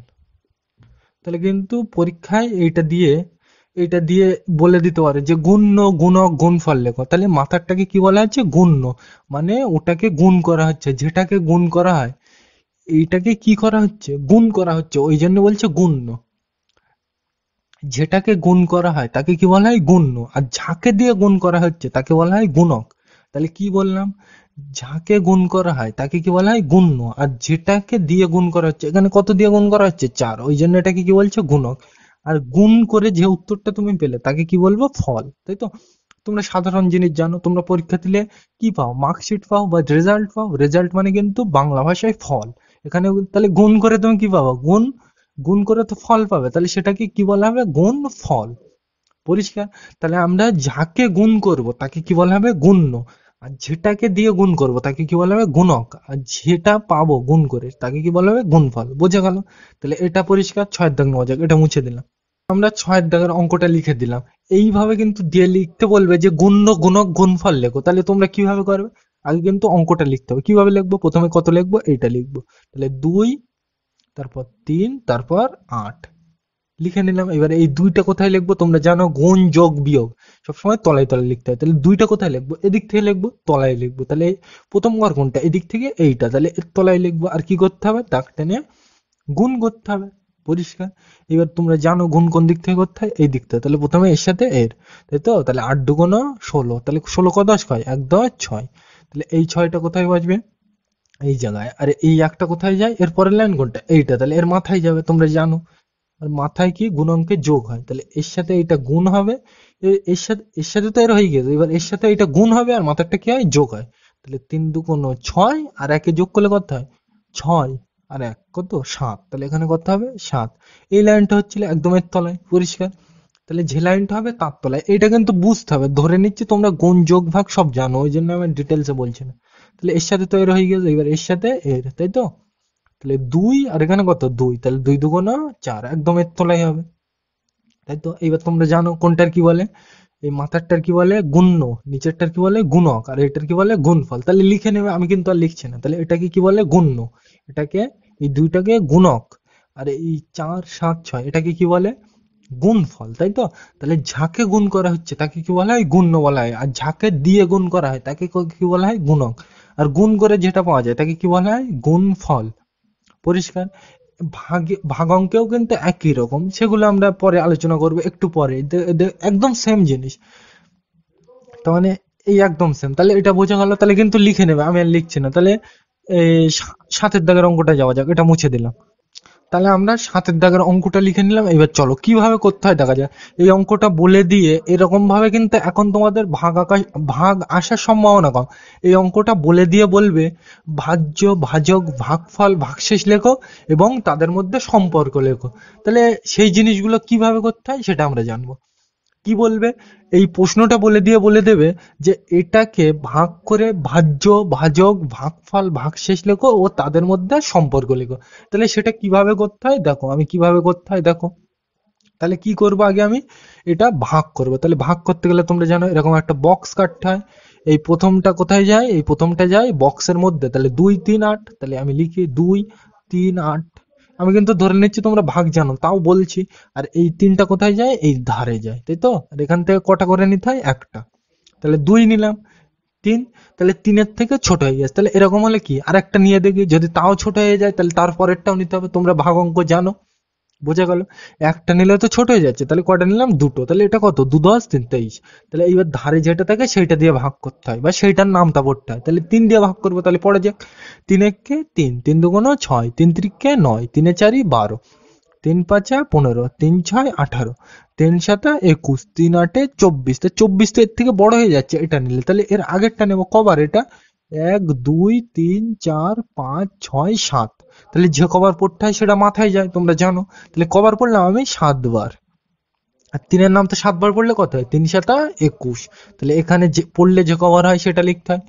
তাহলে কিন্তু পরীক্ষায় এইটা দিয়ে বলে দিতে পারে যে গুণ্য গুণক গুণফল লেখো। তাহলে মাথারটাকে কি বলা হচ্ছে, গুণ্য। মানে ওটাকে গুণ করা হচ্ছে, যেটাকে গুণ করা হয় এইটাকে কি করা হচ্ছে, গুণ করা হচ্ছে, ওই জন্য বলছে গুণ্য। যেটাকে গুণ করা হয় তাকে কি বলা হয়, গুণ্য। আর যাকে দিয়ে গুণ করা হচ্ছে তাকে বলা হয় গুণক। তাহলে কি বললাম, যাকে গুণ করা হয় তাকে কি বলা হয়, গুণ্য। আর যেটাকে দিয়ে গুণ করা হচ্ছে, এখানে কত দিয়ে গুণ করা হচ্ছে, 4, ওই জন্য এটাকে কি বলছে, গুণক। আর গুণ করে যে উত্তরটা তুমি পেলে তাকে কি বলবো, ফল, তাই তো। তোমরা সাধারণ জিনিস জানো, তোমরা পরীক্ষা দিলে কি পাও, মার্কশিট পাও বা রেজাল্ট পাও। রেজাল্ট মানে কিন্তু বাংলা ভাষায় ফল। এখানে তাহলে গুণ করে তুমি কি পাবো, গুণ। গুণ করে তো ফল পাবে, তাহলে সেটাকে কি বলা হবে, গুণ ফল। পরিষ্কার। তাহলে আমরা যাকে গুণ করব তাকে কি বলা হবে, গুণ্য। আর যেটাকে দিয়ে গুণ করব তাকে কি বলা হবে, গুণক। আর যেটা পাবো গুণ করে তাকে কি বলা হবে, গুণফল। বোঝা গেল। তাহলে এটা পরিষ্কার। 6 দাগ নেওয়া যাক, এটা মুছে দিলাম। আমরা 6 দাগের অঙ্কটা লিখে দিলাম। এইভাবে কিন্তু দিয়ে লিখতে বলবে যে গুণ্য গুণক গুণফল লেখো। তাহলে তোমরা কিভাবে করবে, আগে কিন্তু অঙ্কটা লিখতে হবে। কিভাবে লিখবো, প্রথমে কত লিখবো, এইটা লিখবো। তাহলে 2, তারপর 3, তারপর 8। লিখে নিলাম। এবারে এই দুইটা কোথায় লিখবো তোমরা জানো, গুণ যোগ বিয়োগ সবসময় তলায় তলায় লিখতে হয়। তাহলে দুইটা কোথায় লিখবো, এদিক থেকে লিখবো, তলায় লিখবো। তাহলে প্রথম ঘর কোনটা, এদিক থেকে এইটা, তাহলে এর তলায় লিখবো। আর কি করতে হবে, দাগ টেনে গুণ করতে হবে। পরিষ্কার। এবার তোমরা জানো গুণ কোন দিক থেকে করতে হয়, এই দিক থেকে। তাহলে প্রথমে এর সাথে এর, তাই তো। তাহলে 8 × 16, তাহলে 16 ক 10 কয়, 1 10 6। তাহলে এই 6টা কোথায় বসবে, এই জায়গায়। আর এই একটা কোথায় যায়, এর পরের লাইন কোনটা, এইটা, তাহলে এর মাথায় যাবে, তোমরা জানো। আর মাথায় কি গুণ অঙ্কে যোগ হয়, তাহলে এর সাথে এটা গুণ হবে। এর সাথে তো এর হয়ে গেছে, এবার এর সাথে এটা গুণ হবে আর মাথারটা কি হয়, যোগ হয়। তাহলে 3 2 6, আর একে যোগ করলে কত হয়, 6, আর 1 কত 7। তাহলে এখানে কত হবে 7। এই লাইনটা হচ্ছিল একদম এর তলায়। পরিষ্কার। তাহলে যে লাইনটা হবে তার তলায়, এটা কিন্তু বুঝতে হবে। ধরে নিচ্ছি তোমরা গুণ যোগ ভাগ সব জানো, ওই জন্য আমি ডিটেলসে বলছি না। তাহলে এর সাথে তো এর হয়ে গেছে, এবার এর সাথে এর, তাই তো। তাহলে 2, আর এখানে কত 2, তাহলে 2 2 4, একদম এর তলায় হবে, তাই তো। এবার তোমরা জানো কোনটার কি বলে, এই মাথারটার কি বলে গুণ্য, নিচেরটার কি বলে গুণক, আর এটার কি বলে গুণফল। তাহলে লিখে নেবে, আমি কিন্তু আর লিখছি না। তাহলে এটাকে কি বলে গুণ্য, এটাকে, এই দুইটাকে গুণক। আর এই 4 7 6 এটাকে কি বলে গুণফল, তাই তো। তাহলে যাকে গুণ করা হচ্ছে তাকে কি বলা হয়, গুণ্য বলা হয়। আর যাকে দিয়ে গুণ করা হয় তাকে কি বলা হয়, গুণক। আর গুণ করে যেটা পাওয়া যায় তাকে কি বলা হয়, গুণফল। পরিষ্কার। ভাগ অঙ্কেও কিন্তু একই রকম, সেগুলো আমরা পরে আলোচনা করবো একটু পরে। একদম সেম জিনিস। তার মানে এই একদম সেম। তাহলে এটা বোঝা গেল। তাহলে কিন্তু লিখে নেবে, আমি আর লিখছি না। তাহলে এই সাতের দাগের অঙ্কটা যাওয়া যাক, এটা মুছে দিলাম। তাহলে আমরা সাতের দাগের অঙ্কটা লিখে নিলাম। এবার চলো কিভাবে করতে হয় দেখা যায়। এই অঙ্কটা বলে দিয়ে এরকম ভাবে কিন্তু এখন তোমাদের ভাগ আসার সম্ভাবনা কম। এই অঙ্কটা বলে দিয়ে বলবে ভাজ্য, ভাজক, ভাগফল, ভাগশেষ লেখো এবং তাদের মধ্যে সম্পর্ক লেখো। তাহলে সেই জিনিসগুলো কিভাবে করতে হয় সেটা আমরা জানবো। কি বলবে, এই প্রশ্নটা বলে দিয়ে বলে দেবে যে এটাকে ভাগ করে ভাজ্য, ভাজক, ভাগফল, ভাগশেষ লেখো ও তাদের মধ্যে সম্পর্ক লেখো। তাহলে সেটা কিভাবে করতে হয় দেখো, আমি কিভাবে করতে হয় দেখো। তাহলে কি করবো, আগে আমি এটা ভাগ করব। তাহলে ভাগ করতে গেলে তোমরা জানো এরকম একটা বক্স কাটতে হয়। এই প্রথমটা কোথায় যায়, এই প্রথমটা যায় বক্সের মধ্যে। তাহলে 2 3 8, তাহলে আমি লিখি 2 3 8। আমি কিন্তু ধরে নিচ্ছি তোমরা ভাগ জানো, তাও বলছি। আর এই 3টা কোথায় যায়, এই ধারে যায়, তাই তো। আর এখান থেকে কটা করে নিতে হয়, একটা। তাহলে 2 নিলাম, 3। তাহলে 3-এর থেকে ছোট হয়ে গেছে। তাহলে এরকম হলে কি আর একটা নিয়ে দেখি, যদি তাও ছোট হয়ে যায় তাহলে তারপরেরটাও নিতে হবে। তোমরা ভাগ অঙ্ক জানো, বোঝা গেল। একটা নিলে তো ছোট হয়ে যাচ্ছে, তাহলে কটা নিলাম, দুটো। তাহলে এটা কত, 2 10 3 23। তাহলে এইবার ধারে যেটা থাকে সেইটা দিয়ে ভাগ করতে হয়, বা সেইটার নামটা পড়তে হয়। তাহলে 3 দিয়ে ভাগ করবো, তাহলে পড়ে যাক। 3 একে 3, 3 2 6, 3 3 9, 3 4 12, 3 5 15, 3 6 18, 3 7 21, 3 8 24। তো 24 তো এর থেকে বড় হয়ে যাচ্ছে এটা নিলে। তাহলে এর আগেরটা নেবো, কবার এটা, 1 2 3 4 5 6 7। তাহলে যে কবার পড়তে হয় সেটা মাথায় যায়, তোমরা জানো। তাহলে কবার পড়লাম আমি, 7 বার। আর 3-এর নাম তো 7 বার পড়লে কত হয়, 3 7 21। তাহলে এখানে যে পড়লে যে কবার হয় সেটা লিখতে হয়।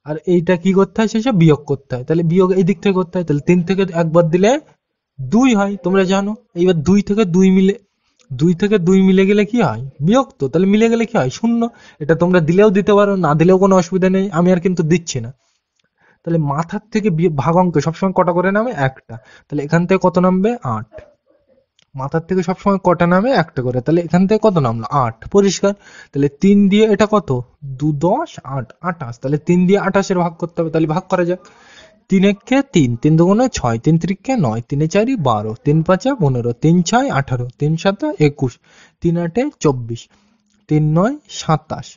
আর এইটা কি করতে হয়, শেষে বিয়োগ করতে হয়। তাহলে বিয়োগ এই দিক থেকে করতে হয়। তাহলে 3 থেকে একবার দিলে 2 হয়, তোমরা জানো। এইবার 2 থেকে 2 মিলে গেলে কি হয়, বিয়োগ। তো তাহলে মিলে গেলে কি হয়, 0। এটা তোমরা দিলেও দিতে পারো, না দিলেও কোনো অসুবিধা নেই, আমি আর কিন্তু দিচ্ছি না। তাহলে মাথার থেকে ভাগ অঙ্ক সবসময় কটা করে নামে, একটা। তাহলে এখান থেকে কত নামবে, 8। মাথার থেকে সবসময় কটা নামে, একটা করে। তাহলে এখান থেকে কত নামলো, 8। পরিষ্কার। তাহলে 3 দিয়ে এটা কত, 2 10 8 28। তাহলে 3 দিয়ে 28-এর ভাগ করতে হবে। তাহলে ভাগ করা যাক। 3 একে 3, 3 2 6, 3 3 9, 3 4 12, 3 5 15, 3 6 18, 3 7 21, 3 8 24, 3 9 27,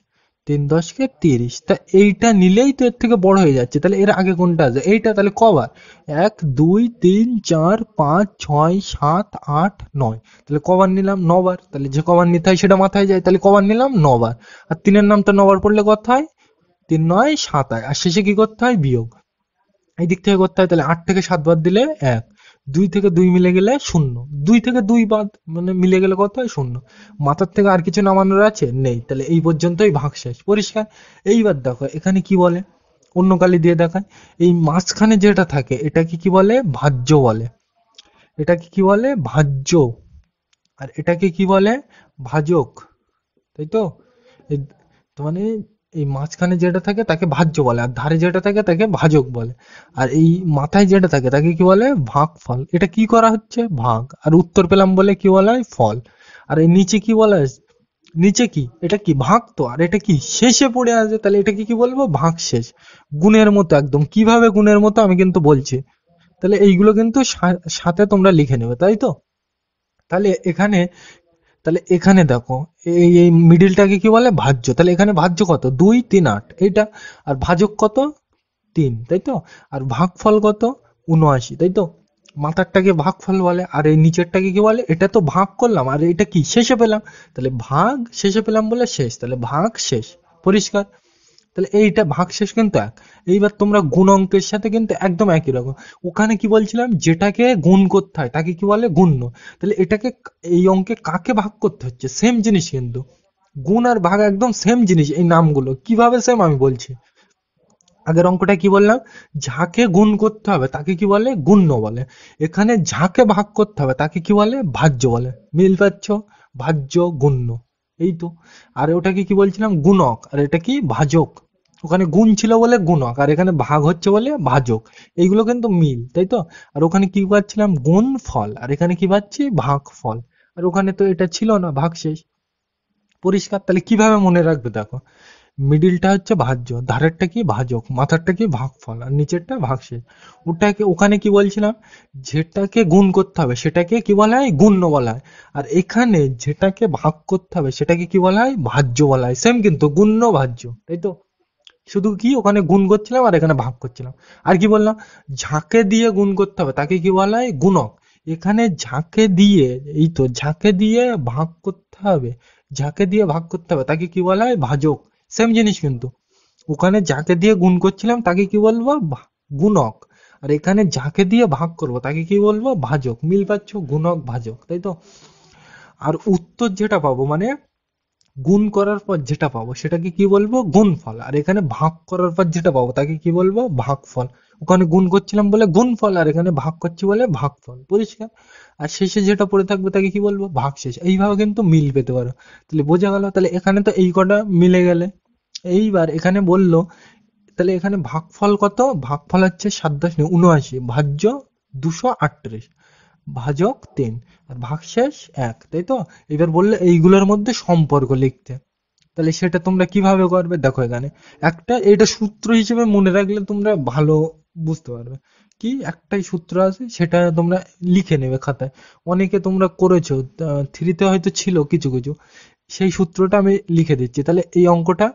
3 10 30। তা এইটা নিলেই তো এর থেকে বড় হয়ে যাচ্ছে। তাহলে এর আগে কোনটা আছে, এইটা। তাহলে কবার, 1 2 3 4 5 6 7 8 9। তাহলে কবার নিলাম, 9 বার। তাহলে যে কবার নিতে হয় সেটা মাথায় যায়। তাহলে কবার নিলাম, 9 বার। আর 3-এর নামটা 9 বার পড়লে কত হয়, 3 9 7 হয়। আর শেষে কি করতে হয়, বিয়োগ। এই দিক থেকে করতে হয়। তাহলে 8 থেকে 7 বাদ দিলে 1, 2 থেকে 2 মিলে গেলে 0, 2 থেকে 2 বাদ মানে মিলে গেলে কত হয়, 0। মাথার থেকে আর কিছু নামানোর আছে, নেই। তাহলে এই পর্যন্তই ভাগ শেষ। পরিষ্কার। এইবার দেখো এখানে কি বলে, অন্য কালি দিয়ে দেখায়। এই মাঝখানে যেটা থাকে এটাকে কি বলে, ভাজ্য বলে। এটাকে কি বলে, ভাজ্য। আর এটাকে কি বলে, ভাজক, তাই তো। তো মানে এই মাঝখানে যেটা থাকে তাকে ভাজ্য বলে, আর ধারে যেটা থাকে তাকে ভাজক বলে, আর এই মাথায় যেটা থাকে তাকে কি বলে ভাগফল। এটা কি করা হচ্ছে ভাগ, আর উত্তর পেলাম বলে কি বলা হয় ফল। আর এই নিচে কি বলা হয়, নিচে কি এটা কি ভাগ তো, আর এটা কি শেষে পড়ে আছে, তাহলে এটাকে কি বলবো ভাগ শেষ। গুণের মতো একদম, কিভাবে গুণের মতো আমি কিন্তু বলছি। তাহলে এইগুলো কিন্তু সাথে তোমরা লিখে নেবে, তাই তো। তাহলে এখানে তাহলে এখানে দেখো, এই এই মিডিলটাকে কি বলে ভাজ্য। তাহলে এখানে ভাজ্য কত 2 3 8 এইটা, আর ভাজক কত 3, তাই তো। আর ভাগফল কত 79, তাই তো। মাথারটাকে ভাগফল বলে, আর এই নিচেরটাকে কি বলে, এটা তো ভাগ করলাম, আর এটা কি শেষে পেলাম, তাহলে ভাগ শেষে পেলাম বলে শেষ, তাহলে ভাগ শেষ। পরিষ্কার। তাহলে এইটা ভাগশেষ কিন্তু এক। এইবার তোমরা গুণ অঙ্কের সাথে কিন্তু একদম একই রকম। ওখানে কি বলছিলাম, যেটাকে গুণ করতে হয় তাকে কি বলে গুণ্য। তাহলে এটাকে এই অঙ্কে কাকে ভাগ করতে হচ্ছে, সেম জিনিস কিন্তু। গুণ আর ভাগ একদম সেম জিনিস। এই নামগুলো কিভাবে সেম আমি বলছি। আগের অঙ্কটা কি বললাম, যাকে গুণ করতে হবে তাকে কি বলে গুণ্য বলে। এখানে যাকে ভাগ করতে হবে তাকে কি বলে ভাজ্য বলে। মিল পাচ্ছ, ভাজ্য গুণ্য, এই তো। আর ওটাকে কি বলছিলাম গুণক, আর এটা কি ভাজক। ওখানে গুণ ছিল বলে গুণক, আর এখানে ভাগ হচ্ছে বলে ভাজক। এইগুলো কিন্তু মিল, তাই তো। আর ওখানে কি পাচ্ছিলাম গুণ ফল, আর এখানে কি পাচ্ছি ভাগ ফল। আর ওখানে তো এটা ছিল না, ভাগ শেষ। পরিষ্কার। তাহলে কিভাবে মনে রাখবে দেখো, মিডিলটা হচ্ছে ভাজ্য, ধারেরটা কি ভাজক, মাথারটা কি ভাগফল, আর নিচেরটা ভাগশেষ। ওটাকে ওখানে কি বলছিলাম, যেটাকে গুণ করতে হবে সেটাকে কি বলা হয় গুণ্য বলা হয়। আর এখানে যেটাকে ভাগ করতে হবে সেটাকে কি বলা হয় ভাজ্য বলা হয়। সেম কিন্তু গুণ্য ভাজ্য, তাই তো। শুধু কি ওখানে গুণ করছিলাম আর এখানে ভাগ করছিলাম। আর কি বললাম, যাকে দিয়ে গুণ করতে হবে তাকে কি বলা হয় গুণক। এখানে যাকে দিয়ে, এই তো যাকে দিয়ে ভাগ করতে হবে, যাকে দিয়ে ভাগ করতে হবে তাকে কি বলা হয় ভাজক। সেম জিনিস কিন্তু। ওখানে যাকে দিয়ে গুণ করছিলাম তাকে কি বলবো গুণক, আর এখানে যাকে দিয়ে ভাগ করব তাকে কি বলবো ভাজক। মিল পাচ্ছ, গুণক ভাজক, তাই তো। আর উত্তর যেটা পাবো মানে গুণ করার পর যেটা পাবো সেটাকে কি বলবো গুণফল, আর এখানে ভাগ করার পর যেটা পাবো তাকে কি বলবো ভাগফল। ওখানে গুণ করছিলাম বলে গুণফল, আর এখানে ভাগ করছি বলে ভাগফল। পরিষ্কার। আর শেষে যেটা পড়ে থাকবে তাকে কি বলবো ভাগশেষ। এইভাবে কিন্তু মিল পেতে পারো। তাহলে বোঝা গেল। তাহলে এখানে তো এই কটা মিলে গেলে। এইবার এখানে বললো, তাহলে এখানে ভাগফল কত, ভাগফল হচ্ছে 7×79, ভাজ্য 238, ভাজক 3, আর ভাগশেষ 1, তাই তো। এবার বললে এইগুলোর মধ্যে সম্পর্ক লিখতে। তাহলে সেটা তোমরা কিভাবে করবে দেখো, এখানে একটা এটা সূত্র হিসেবে মনে রাখলে তোমরা ভালো বুঝতে পারবে। কি একটাই সূত্র আছে, সেটা তোমরা লিখে নেবে খাতায়। অনেকে তোমরা করেছো, থ্রিতে হয়তো ছিল কিছু কিছু। সেই সূত্রটা আমি লিখে দিচ্ছি। তাহলে এই অঙ্কটা,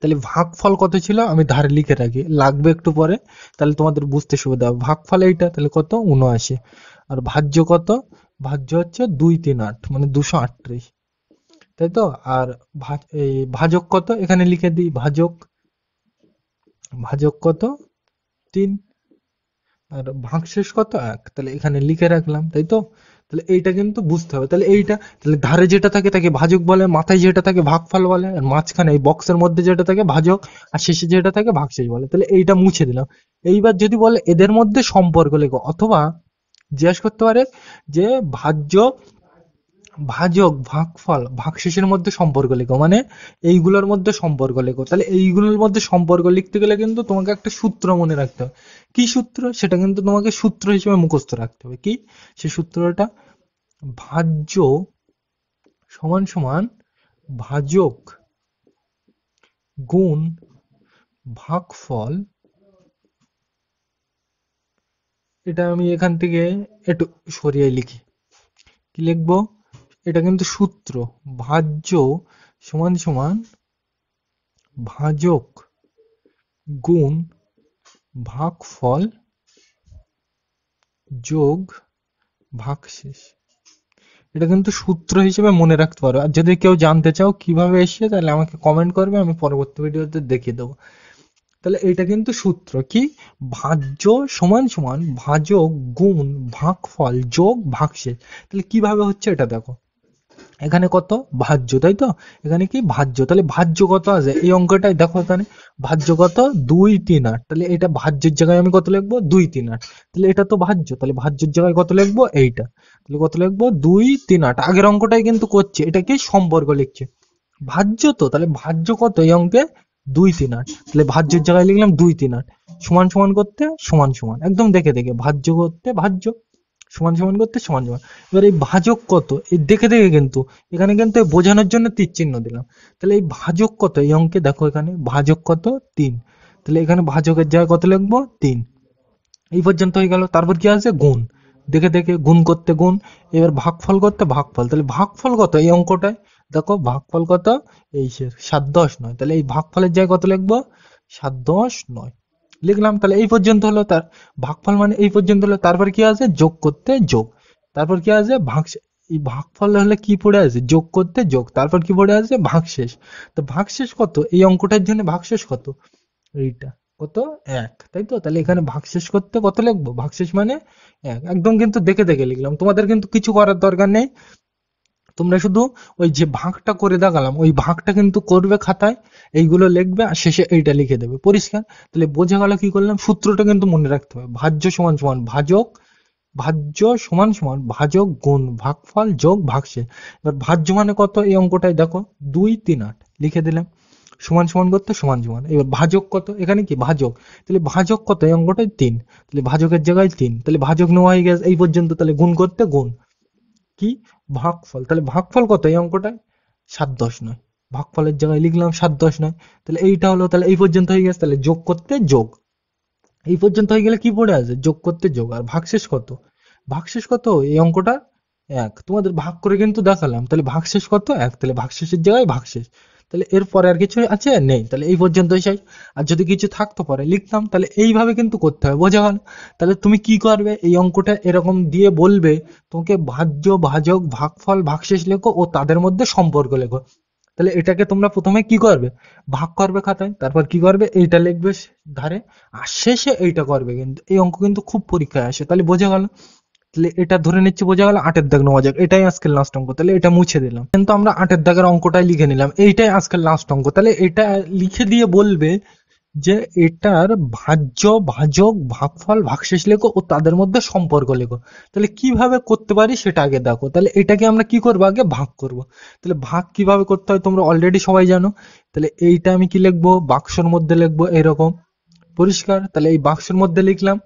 তাহলে ভাগফল কত ছিল আমি ধারে লিখে রাখি, লাগবে একটু পরে, তাহলে তোমাদের বুঝতে সুবিধা হবে। ভাগফল এইটা, তাহলে কত 79। আর ভাজ্য কত, ভাজ্য হচ্ছে 238 মানে 238, তাই তো। আর এই ভাজক কত এখানে লিখে দিই, ভাজক, ভাজক কত 3, আর ভাগশেষ কত 1, তাহলে এখানে লিখে রাখলাম, তাই তো। তাহলে এইটা কিন্তু বুঝতে হবে। তাহলে এইটা, তাহলে ধারে যেটা থাকে তাকে ভাজক বলে, মাথায় যেটা থাকে ভাগফল বলে, আর মাঝখানে এই বক্সের মধ্যে যেটা থাকে ভাজক, আর শেষে যেটা থাকে ভাগশেষ বলে। তাহলে এইটা মুছে দিলাম। এইবার যদি বলে এদের মধ্যে সম্পর্ক লেখো, অথবা জিজ্ঞেস করতে পারে যে ভাজ্য, ভাজক, ভাগফল, ভাগশেষের মধ্যে সম্পর্ক লেখো, মানে এইগুলোর মধ্যে সম্পর্ক লেখো। তাহলে এইগুলোর মধ্যে সম্পর্ক লিখতে গেলে কিন্তু তোমাকে একটা সূত্র মনে রাখতে হবে। কি সূত্র, সেটা কিন্তু তোমাকে সূত্র হিসেবে মুখস্থ রাখতে হবে। কি সেই সূত্রটা, ভাজ্য সমান সমান ভাজক গুণ ভাগফল। এটা আমি এখান থেকে একটু সরিয়ে লিখি। কি লিখবো, এটা কিন্তু সূত্র, ভাজ্য সমান সমান ভাজক গুণ ভাগফল যোগ ভাগশেষ। এটা কিন্তু সূত্র হিসেবে মনে রাখতে পারো। আর যদি কেউ জানতে চাও কিভাবে এসছে, তাহলে আমাকে কমেন্ট করবে, আমি পরবর্তী ভিডিওতে দেখিয়ে দেবো। তাহলে এটা কিন্তু সূত্র কি, ভাজ্য সমান সমান ভাজক গুণ ভাগফল যোগ ভাগশেষ। তাহলে কিভাবে হচ্ছে এটা দেখো, এখানে কত ভাজ্য, তাই তো। এখানে কি ভাজ্য, তাহলে ভাজ্য কত আছে এই অঙ্কটাই দেখো, এখানে ভাজ্য কত 238, তাহলে এটা ভাজ্যের জায়গায় আমি কত লিখবো 238। তাহলে এটা তো ভাজ্য, তাহলে ভাজ্যের জায়গায় কত লিখবো এইটা, তাহলে কত লিখবো 238। আগের অঙ্কটাই কিন্তু করছে, এটা কি সম্পর্ক লিখছে। ভাজ্য তো, তাহলে ভাজ্য কত এই অঙ্কে? 2, 3, 8। তাহলে ভাজ্যের জায়গায় লিখলাম 2, 3, 8। সমান সমান করতে সমান সমান, একদম দেখে দেখে, ভাজ্য করতে ভাজ্য, সমান সমান করতে সমান সমান। এবার এই ভাজক কত, এই দেখে দেখে কিন্তু, এখানে কিন্তু এই বোঝানোর জন্য তীর চিহ্ন দিলাম। তাহলে এই ভাজক কত এই অঙ্কে, দেখো এখানে ভাজক কত? 3। তাহলে এখানে ভাজকের জায়গায় কত লিখবো? 3। এই পর্যন্ত হয়ে গেল। তারপর কি আছে? গুণ, দেখে দেখে গুণ করতে গুণ। এবার ভাগফল করতে ভাগফল। তাহলে ভাগফল কত এই অঙ্কটায়? দেখো ভাগফল কত? এই 7, 10, 9। তাহলে এই ভাগফলের জায়গায় কত লিখবো? 7, 10, 9 লিখলাম। তাহলে এই পর্যন্ত হলো তার ভাগফল, মানে এই পর্যন্ত হলো। তারপর কি আছে? যোগ করতে যোগ। তারপর কি আছে? এই ভাগফল হলে কি পড়ে আছে? যোগ করতে যোগ। তারপর কি পড়ে আছে? ভাগশেষ। তো ভাগশেষ কত এই অঙ্কটার জন্য? ভাগশেষ কত? এইটা কত? 1, তাই তো? তাহলে এখানে ভাগশেষ করতে কত লিখবো? ভাগশেষ মানে 1। একদম কিন্তু দেখে দেখে লিখলাম, তোমাদের কিন্তু কিছু করার দরকার নেই। তোমরা শুধু ওই যে ভাগটা করে দেখালাম, ওই ভাগটা কিন্তু করবে খাতায়, এইগুলো লিখবে আর শেষে এইটা লিখে দেবে, পরিষ্কার? তাহলে বোঝা গেল কি করলাম। সূত্রটা কিন্তু মনে রাখতে হবে, ভাজ্য সমান সমান ভাজক, ভাজ্য সমান সমান ভাজক গুণ ভাগফল যোগ ভাগশেষ। এবার ভাজ্য মানে কত এই অঙ্কটায়? দেখো 2, 3, 8 লিখে দিলাম, সমান সমান করতে সমান সমান। এবার ভাজক কত, এখানে কি ভাজক, তাহলে ভাজক কত এই অঙ্কটায়? 3। তাহলে ভাজকের জায়গায় 3, তাহলে ভাজক নেওয়া হয়ে গেছে এই পর্যন্ত। তাহলে গুণ করতে গুণ, কি ভাগফল। তাহলে ভাগফল কত এই অঙ্কটায়? 7, 10, 9। ভাগফলের জায়গায় লিখলাম 7, 10, 9। তাহলে এইটা হলো, তাহলে এই পর্যন্ত হয়ে গেছে। তাহলে যোগ করতে যোগ, এই পর্যন্ত হয়ে গেলে কি পড়ে আছে? যোগ করতে যোগ। আর ভাগশেষ কত? ভাগশেষ কত এই অঙ্কটা? 1। তোমাদের ভাগ করে কিন্তু দেখালাম। তাহলে ভাগশেষ কত? 1। তাহলে ভাগশেষের জায়গায় ভাগশেষ। তাহলে এরপরে আর কিছু আছে? নেই। তাহলে এই পর্যন্তই শেষ। আর যদি কিছু থাকতো পরে লিখতাম। তাহলে এইভাবে কিন্তু করতে হবে, বোঝা গেল? তাহলে তুমি কি করবে, এই অঙ্কটা এরকম দিয়ে বলবে তোমাকে ভাজ্য ভাজক ভাগফল ভাগশেষ লেখো ও তাদের মধ্যে সম্পর্ক লেখো। তাহলে এটাকে তোমরা প্রথমে কি করবে? ভাগ করবে খাতায়, তারপর কি করবে? এইটা লিখবে ধারে, আর শেষে এইটা করবে। কিন্তু এই অঙ্ক কিন্তু খুব পরীক্ষায় আসে। তাহলে বোঝা গেল? তাহলে এটা ধরে নিচ্ছি বোঝা গেল। 8-এর দাগ নেওয়া যাক, এটাই আজকের লাস্ট অঙ্ক। তাহলে এটা মুছে দিলাম, কিন্তু আমরা 8-এর দাগের অঙ্কটাই লিখে নিলাম, এইটাই আজকের লাস্ট অঙ্ক। তাহলে এটা লিখে দিয়ে বলবে যে এটার ভাজ্য ভাজক ভাগফল ভাগশেষ লেখো ও তাদের মধ্যে সম্পর্ক লেখো। তাহলে কিভাবে করতে পারি সেটা আগে দেখো। তাহলে এটাকে আমরা কি করবো? আগে ভাগ করব। তাহলে ভাগ কিভাবে করতে হয় তোমরা অলরেডি সবাই জানো। তাহলে এইটা আমি কি লিখবো? বাক্সর মধ্যে লিখবো এরকম, পরিষ্কার? তাহলে এই বাক্সের মধ্যে লিখলাম,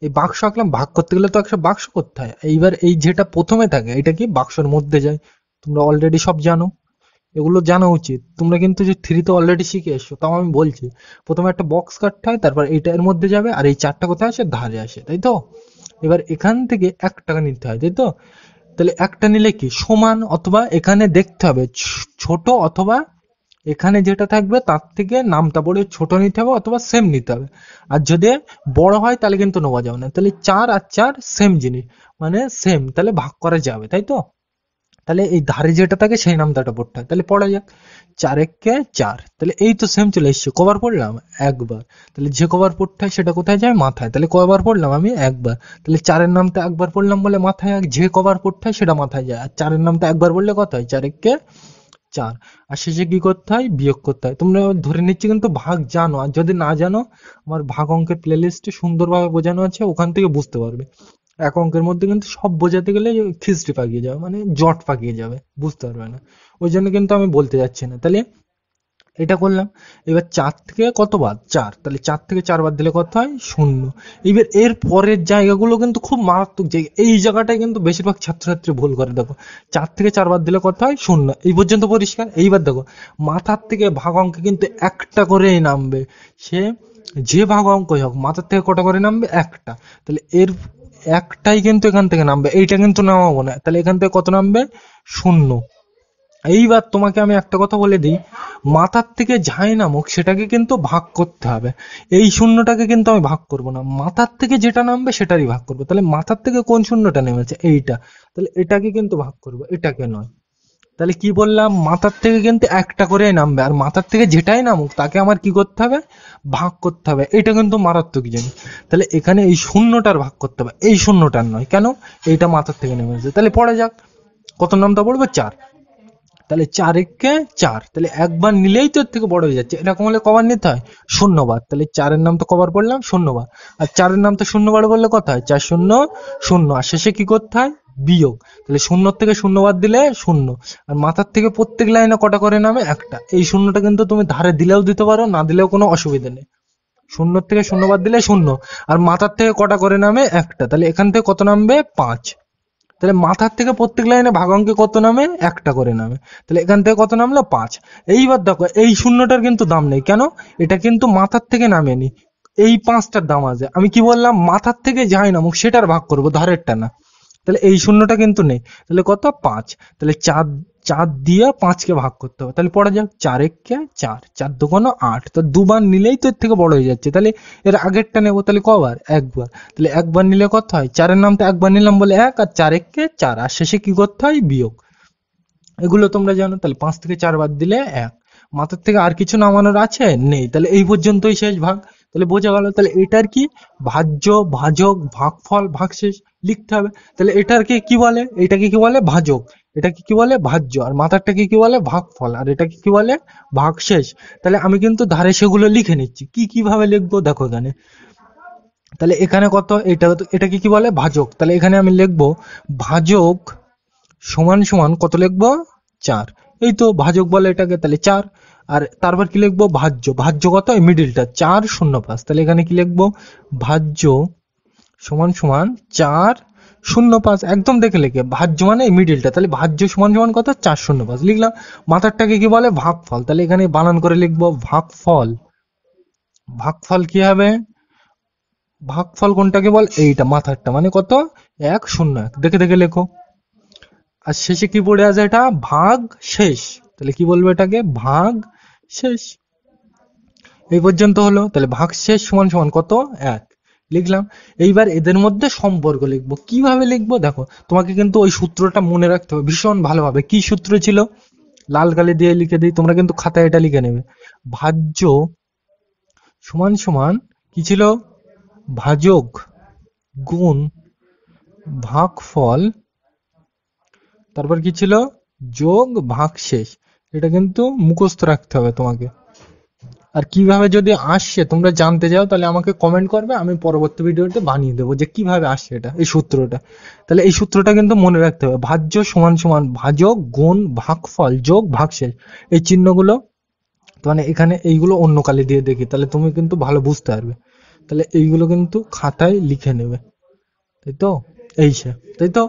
এই বাক্স আঁকলাম। ভাগ করতে গেলে তো একটা বাক্স করতে হয়। এইবার এই যেটা প্রথমে থাকে এটা কি বাক্সের মধ্যে যায়, তোমরা অলরেডি সব জানো, এগুলো জানা উচিত। তোমরা কিন্তু যে থ্রিতে অলরেডি শিখে এসছো, তাও আমি বলছি। প্রথমে একটা বক্স কাটতে হয়, তারপর এইটা এর মধ্যে যাবে, আর এই চারটা কোথায় আসে? ধারে আসে, তাই তো? এবার এখান থেকে 1 টাকা নিতে হয়, তাই তো? তাহলে একটা নিলে কি সমান, অথবা এখানে দেখতে হবে ছোট, অথবা এখানে যেটা থাকবে তার থেকে নামটা পড়ে ছোট নিতে হবে, অথবা সেম নিতে হবে। আর যদি বড় হয় তাহলে কিন্তু নেওয়া যাবে না। তাহলে 4 আর 4 সেম জিনিস, মানে সেম, তাহলে ভাগ করা যাবে, তাই তো? তাহলে এই ধারে যেটা থাকে সেই নামটা পড়তে হয়। তাহলে পড়া যাক, 4 × 4। তাহলে এই তো সেম চলে এসছে। কবার পড়লাম? একবার। তাহলে যে কবার পড়তে হয় সেটা কোথায় যায়? মাথায়। তাহলে কয়বার পড়লাম আমি? একবার। তাহলে 4-এর নামটা একবার পড়লাম বলে মাথায়, যে কবার পড়তে হয় সেটা মাথায় যায়। আর 4-এর নামটা একবার বললে কত হয়? 4 × 4। আর শেষে কি করতে হয়? বিয়োগ করতে হয়। তোমরা ধরে নিচ্ছি কিন্তু ভাগ জানো, আর যদি না জানো আমার ভাগ অঙ্কের প্লেলিস্টে সুন্দরভাবে বোঝানো আছে, ওখান থেকে বুঝতে পারবে। এক অঙ্কের মধ্যে কিন্তু সব বোঝাতে গেলে খিস্তি পাকিয়ে যাবে, মানে জট পাকিয়ে যাবে, বুঝতে পারবে না। ওই জন্য কিন্তু আমি বলতে যাচ্ছি না। তাহলে এটা করলাম। এবার 4 থেকে কত বাদ? 4। তাহলে 4 থেকে 4 বাদ দিলে কত হয়? 0। এবার এর পরের জায়গাগুলো কিন্তু খুব মারাত্মক জায়গা, এই জায়গাটায় কিন্তু বেশিরভাগ ছাত্রছাত্রী ভুল করে। দেখো 4 থেকে 4 বাদ দিলে কত হয়? 0। এই পর্যন্ত পরিষ্কার? এইবার দেখো মাথার থেকে ভাগ অঙ্কে কিন্তু একটা করেই নামবে। সে যে ভাগ অঙ্কই হোক, মাথার থেকে কটা করে নামবে? একটা। তাহলে এর একটাই কিন্তু এখান থেকে নামবে, এইটা কিন্তু নামাবো না। তাহলে এখান থেকে কত নামবে? 0। এইবার তোমাকে আমি একটা কথা বলে দিই, মাথার থেকে যাই নামুক সেটাকে কিন্তু ভাগ করতে হবে। এই শূন্যটাকে কিন্তু আমি ভাগ করব না, মাথার থেকে যেটা নামবে সেটারই ভাগ করবো। তাহলে মাথার থেকে কোন শূন্যটা নেমেছে? এইটা। তাহলে এটাকে কিন্তু ভাগ করবো, এটাকে নয়। তাহলে কি বললাম? মাথার থেকে কিন্তু একটা করেই নামবে, আর মাথার থেকে যেটাই নামুক তাকে আমার কি করতে হবে? ভাগ করতে হবে। এটা কিন্তু মারাত্মক জিনিস। তাহলে এখানে এই শূন্যটার ভাগ করতে হবে, এই শূন্যটার নয়। কেন? এইটা মাথার থেকে নেমেছে। তাহলে পড়া যাক, কত নামটা পড়বে? 4। তাহলে 4 × 4, তাহলে একবার নিলেই তো এর থেকে বড় হয়ে যাচ্ছে। এরকম হলে কবার নিতে হয়? 0 বার। তাহলে 4-এর নাম তো কবার পড়লাম? 0 বার। আর 4-এর নাম তো 0 বার বললে কত হয়? 4 × 0 = 0। আর শেষে কি করতে হয়? বিয়োগ। তাহলে শূন্যর থেকে শূন্য বাদ দিলে শূন্য, আর মাথার থেকে প্রত্যেক লাইনে কটা করে নামে? একটা। এই শূন্যটা কিন্তু তুমি ধারে দিলেও দিতে পারো, না দিলেও কোনো অসুবিধা নেই। শূন্যর থেকে শূন্য বাদ দিলে শূন্য, আর মাথার থেকে কটা করে নামে? একটা। তাহলে এখান থেকে কত নামবে? 5। তাহলে মাথার থেকে প্রত্যেক লাইনে ভাগাঙ্কে কত নামে? একটা করে নামে। তাহলে এখান থেকে কত নামলো? 5। এইবার দেখো এই শূন্যটার কিন্তু দাম নেই, কেন? এটা কিন্তু মাথার থেকে নামেনি, এই 5টার দাম আছে। আমি কি বললাম? মাথার থেকে যাই নামুক সেটার ভাগ করবো, ধারেরটা না। তাহলে এই শূন্যটা কিন্তু নেই। তাহলে কত? 5। তাহলে 4 4 দিয়ে 5কে ভাগ করতে হবে। তাহলে পড়া যাক 4 একে 4, 4 দুগুণ 8। তো দুবার নিলেই তো এর থেকে বড় হয়ে যাচ্ছে। তাহলে এর আগেরটা নেবো, তাহলে কবার? একবার। তাহলে একবার নিলে কত হয়? 4 এর নামটা একবার নিলাম বলে 1, আর 4 একে 4, আর শেষে কি করতে হয়? বিয়োগ। এগুলো তোমরা জানো। তাহলে 5 থেকে 4 বাদ দিলে 1। মাথার থেকে আর কিছু নামানোর আছে? নেই। তাহলে এই পর্যন্তই শেষ ভাগ। তাহলে বোঝা গেল। তাহলে এটার কি? ভাজ্য, ভাজক, ভাগফল, ভাগশেষ লিখতে হবে। তাহলে এটাকে কি বলে? এটাকে কি বলে? ভাজক। এটাকে কি বলে? ভাজ্য। আর মাথারটাকে কি বলে? ভাগফল। আর এটাকে কি বলে? ভাগশেষ। তাহলে আমি কিন্তু ধারে সেগুলো লিখে নিচ্ছি। কি কিভাবে লিখবো দেখো এখানে। তাহলে এখানে কত? এটাকে কি বলে? ভাজক। তাহলে এখানে আমি লিখবো ভাজক সমান সমান কত লিখবো? 4। এই তো ভাজক বলে এটাকে, তাহলে 4। আর তারপর কি লিখবো? ভাজ্য। ভাজ্য কত? এই মিডিলটা 4 0 5। তাহলে এখানে কি লিখবো? ভাজ্য সমান সমান 4 0 5। একদম দেখে লিখে, ভাজ্য মানে এই মিডিলটা, তাহলে ভাজ্য সমান সমান কত? 4 0 5 লিখলাম। মাথারটাকে কি বলে? ভাগফল। তাহলে এখানে বানান করে লিখবো ভাগফল। ভাগফল কি হবে? ভাগফল কোনটাকে বল? এইটা মাথারটা, মানে কত? 1 0 1। দেখে দেখে লেখো। আর শেষে কি পড়ে আছে? এটা ভাগ শেষ। তাহলে কি বলবো এটাকে? ভাগ শেষ। এই পর্যন্ত হলো। তাহলে ভাগ শেষ সমান সমান কত? 1 লিখলাম। এইবার এদের মধ্যে সম্পর্ক লিখবো। কিভাবে লিখবো দেখো, তোমাকে কিন্তু ওই সূত্রটা মনে রাখতে হবে ভীষণ ভালোভাবে। কি সূত্র ছিল? লাল কালি দিয়ে লিখে দিই, তোমরা কিন্তু খাতায় এটা লিখে নেবে। ভাজ্য সমান সমান কি ছিল? ভাজক গুণ ভাগফল, তারপর কি ছিল? যোগ ভাগশেষ। এটা কিন্তু মুখস্থ রাখতে হবে তোমাকে। আর কিভাবে যদি আসছে তোমরা জানতে চাও, তাহলে আমাকে কমেন্ট করবে, আমি পরবর্তী ভিডিওতে বানিয়ে দেবো যে কিভাবে আসছে এটা, এই সূত্রটা। তাহলে এই সূত্রটা কিন্তু মনে রাখতে হবে। ভাজ্য সমান সমান ভাজক গুণ ভাগফল যোগ ভাগশেষ। এই চিহ্নগুলো মানে এখানে এইগুলো অন্য কালি দিয়ে দেখি, তাহলে তুমি কিন্তু ভালো বুঝতে পারবে। তাহলে এইগুলো কিন্তু খাতায় লিখে নেবে, তাই তো? তাই তো?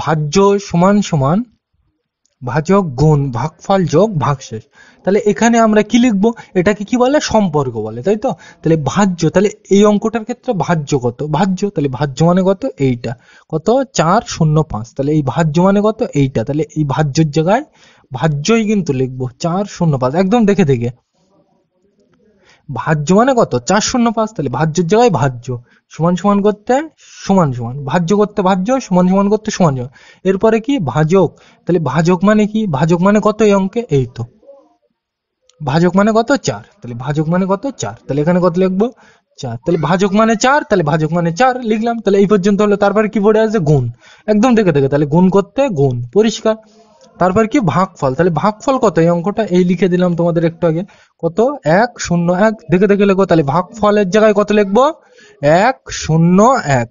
ভাজ্য সমান সমান ভাজক গুণ ভাগফল যোগ ভাগশেষ। তাহলে এখানে আমরা কি লিখবো? এটাকে কি বলে? সম্পর্ক বলে, তাই তো? তাহলে ভাজ্য, তাহলে এই অঙ্কটার ক্ষেত্রে ভাজ্য কত? ভাজ্য, তাহলে ভাজ্য মানে কত? এইটা কত? 4 0 5। তাহলে এই ভাজ্য মানে কত? এইটা। তাহলে এই ভাজ্যের জায়গায় ভাজ্যই কিন্তু লিখবো 4 0 5, একদম দেখে দেখে। ভাজ্য মানে কত? 4 0 5। তাহলে ভাজ্যের জায়গায় ভাজ্য, সমান সমান করতে সমান সমান, ভাজ্য করতে ভাজ্য, সমান সমান করতে সমান সমান। এরপরে কি? ভাজক। তাহলে ভাজক মানে কি? ভাজক মানে কত এই অঙ্কে? এই তো ভাজক মানে কত? 4। তাহলে ভাজক মানে কত? 4। তাহলে এখানে কত লিখবো? 4। তাহলে ভাজক মানে 4, তাহলে ভাজক মানে 4 লিখলাম। তাহলে এই পর্যন্ত হলো। তারপরে কি পড়ে আছে? গুণ। একদম দেখে দেখে, তাহলে গুণ করতে গুণ, পরিষ্কার। তারপর কি? ভাগফল। তাহলে ভাগফল কত? এই অঙ্কটা এই লিখে দিলাম তোমাদের একটু আগে। কত? 1 0 1। দেখে দেখে লেখো। তাহলে ভাগফলের জায়গায় কত লিখবো? 1 0 1,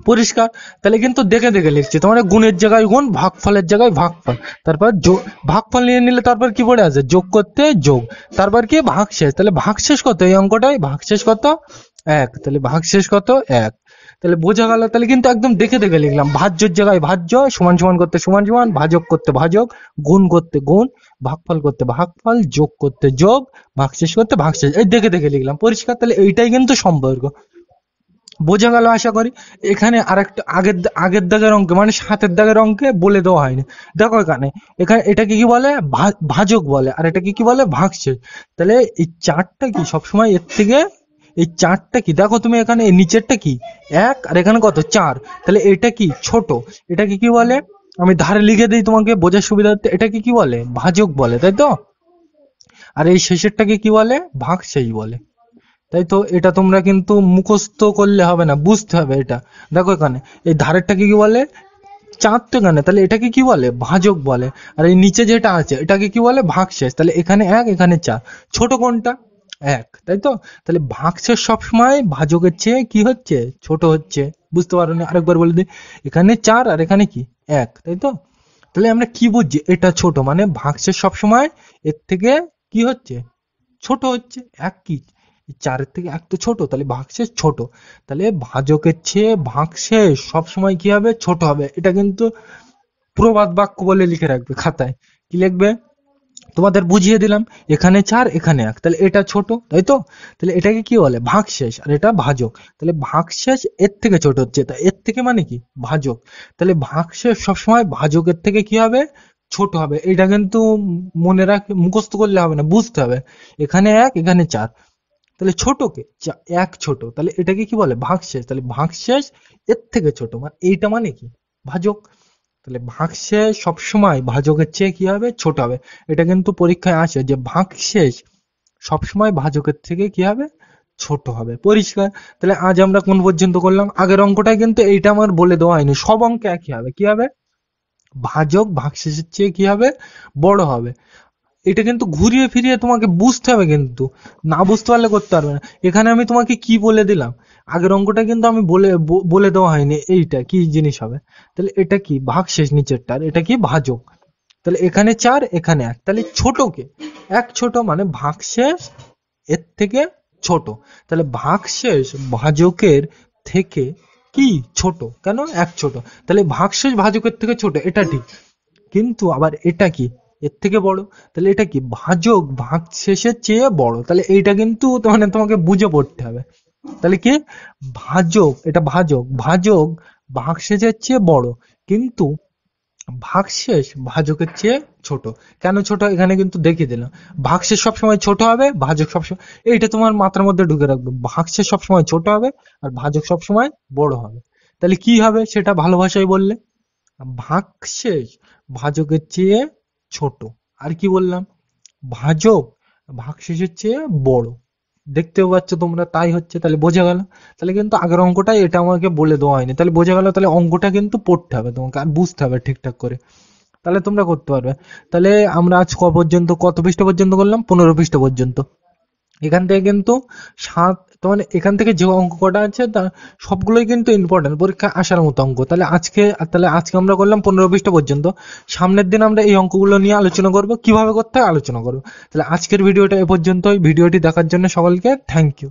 পরিষ্কার। তাহলে কিন্তু দেখে দেখে লিখছি। তোমার গুণের জায়গায় গুণ, ভাগফলের জায়গায় ভাগফল। তারপর ভাগফল নিয়ে নিলে তারপর কি পড়ে আছে? যোগ করতে যোগ। তারপর কি? ভাগশেষ। তাহলে ভাগশেষ কত এই অঙ্কটায়? ভাগশেষ কত? 1। তাহলে ভাগশেষ কত? 1। তাহলে বোঝা গেল। তাহলে কিন্তু একদম দেখে দেখে লিখলাম। ভাজ্যের জায়গায় ভাজ্য, সমান সমান করতে সমান সমান, ভাজক করতে ভাজক, গুণ করতে গুণ, ভাগফল করতে ভাগফল, যোগ করতে যোগ, ভাগশেষ করতে ভাগশেষ। এই দেখে দেখে লিখলাম, পরিষ্কার। তাহলে এইটাই কিন্তু সম্পর্ক। বোঝা গেল আশা করি। এখানে আরেকটা আগের আগের দাগের অঙ্কে, মানে 7 দাগের অঙ্কে বলে দেওয়া হয়নি। দেখো এখানে এটাকে কি বলে? ভাজক বলে। আর এটাকে কি বলে? ভাগশেষ। তাহলে এই চারটা কি সবসময় এর থেকে, এই চারটা কি দেখো তুমি এখানে, এই নিচেরটা কি? 1, আর এখানে কত? 4। তাহলে এটা কি? ছোট। এটাকে কি বলে? আমি ধারে লিখে দিই তোমাকে বোঝার সুবিধার্থে। এটাকে কি বলে? ভাজক বলে, তাই তো? আর এই শেষেরটাকে কি বলে? ভাগশেষ বলে, তাই তো? এটা তোমরা কিন্তু মুখস্থ করলে হবে না, বুঝতে হবে এটা। দেখো এখানে এই ধারেরটাকে কি বলে? 4 তো এখানে, তাহলে এটাকে কি বলে? ভাজক বলে। আর এই নিচে যেটা আছে এটাকে কি বলে? ভাগশেষ। তাহলে এখানে 1, এখানে 4। ছোট কোনটা? এক, তাই তো? তাহলে ভাগশেষ সবসময় ভাজকের চেয়ে কি হচ্ছে, ছোট হচ্ছে। বুঝতে পারোনি? আরেকবার বলে দিই, এখানে 4 আর এখানে কি 1, তাই তো? তাহলে আমরা কি বুঝছি, এটা ছোট, মানে ভাগশেষ সবসময় এর থেকে কি হচ্ছে, ছোট হচ্ছে। এক কি, 4-এর থেকে 1 তো ছোট, তাহলে ভাগশেষ ছোট। তাহলে ভাজকের চেয়ে ভাগশেষ সবসময় কি হবে, ছোট হবে। এটা কিন্তু প্রবাদ বাক্য বলে লিখে রাখবে খাতায়। কি লিখবে, তোমাদের বুঝিয়ে দিলাম। এখানে 4 এখানে 1, তাহলে এটা ছোট, তাই তো? তাহলে এটাকে কি বলে, ভাগশেষ, আর এটা ভাজক। তাহলে ভাগশেষ এর থেকে ছোট হচ্ছে, তা এর থেকে মানে কি, ভাজক। তাহলে ভাগশেষ সবসময় ভাজকের থেকে কি হবে, ছোট হবে। এটা কিন্তু মনে রাখ, মুখস্থ করলে হবে না, বুঝতে হবে। এখানে 1 এখানে 4, তাহলে ছোটকে 1 ছোট, তাহলে এটাকে কি বলে, ভাগশেষ। তাহলে ভাগশেষ এর থেকে ছোট, মানে এইটা মানে কি, ভাজক। তাহলে ভাগশেষ সবসময় ভাজকের চেয়ে কি হবে, ছোট হবে। এটা কিন্তু পরীক্ষায় আসে যে ভাগশেষ সবসময় ভাজকের থেকে কি হবে, ছোট হবে। পরিষ্কার? তাহলে আজ আমরা কোন পর্যন্ত করলাম, আগের অঙ্কটাই কিন্তু এইটা আমার বলে দেওয়া হয়নি, সব অঙ্কে একই হবে। কি হবে, ভাজক ভাগশেষের চেয়ে কি হবে, বড় হবে। এটা কিন্তু ঘুরিয়ে ফিরিয়ে তোমাকে বুঝতে হবে, কিন্তু না বুঝতে পারলে করতে পারবে না। এখানে আমি তোমাকে কি বলে দিলাম, আগের অঙ্কটা কিন্তু আমি বলে দেওয়া হয়নি এইটা কি জিনিস হবে। তাহলে এটা কি ভাগশেষ নিচেরটা, আর এটা কি ভাজক। তাহলে এখানে 4 এখানে 1, তাহলে ছোটকে 1 ছোট, মানে ভাগশেষ এর থেকে ছোট। তাহলে ভাগশেষ ভাজকের থেকে কি ছোট, কেন 1 ছোট। তাহলে ভাগশেষ ভাজকের থেকে ছোট, এটা ঠিক। কিন্তু আবার এটা কি, এর থেকে বড়। তাহলে এটা কি, ভাজক ভাগশেষের চেয়ে বড়। তাহলে এইটা কিন্তু মানে তোমাকে বুঝে পড়তে হবে। তাহলে কি, ভাজক, এটা ভাজক, ভাজক ভাগশেষের চেয়ে বড়, কিন্তু ভাগশেষ ভাজকের চেয়ে ছোট। কেন ছোট, এখানে কিন্তু দেখিয়ে দিলাম। ভাগশেষ সবসময় ছোট হবে, ভাজক সবসময়, এইটা তোমার মাথার মধ্যে ঢুকে রাখবে, ভাগশেষ সবসময় ছোট হবে আর ভাজক সবসময় বড় হবে। তাহলে কি হবে সেটা ভালো ভাষায় বললে, ভাগশেষ ভাজকের চেয়ে ছোট, আর কি বললাম, ভাজক ভাগশেষের চেয়ে বড়। দেখতেও পাচ্ছ তোমরা, তাই হচ্ছে। তাহলে বোঝা গেল। তাহলে কিন্তু আগের অঙ্কটাই এটা আমাকে বলে দেওয়া হয়নি, তাহলে বোঝা গেল। তাহলে অঙ্কটা কিন্তু পড়তে হবে তোমাকে, আর বুঝতে হবে ঠিকঠাক করে, তাহলে তোমরা করতে পারবে। তাহলে আমরা আজ পর্যন্ত, কত পৃষ্ঠা পর্যন্ত করলাম, 15 পৃষ্ঠা পর্যন্ত। এখান থেকে কিন্তু মানে এখান থেকে যে অঙ্ক কটা আছে তা সবগুলোই কিন্তু ইম্পর্টেন্ট, পরীক্ষা আসার মতো অঙ্ক। তাহলে আজকে আমরা করলাম 15 পৃষ্ঠা পর্যন্ত। সামনের দিন আমরা এই অঙ্কগুলো নিয়ে আলোচনা করব, কিভাবে করতে হয় আলোচনা করব। তাহলে আজকের ভিডিওটা এ পর্যন্তই। ভিডিওটি দেখার জন্য সকলকে থ্যাংক ইউ।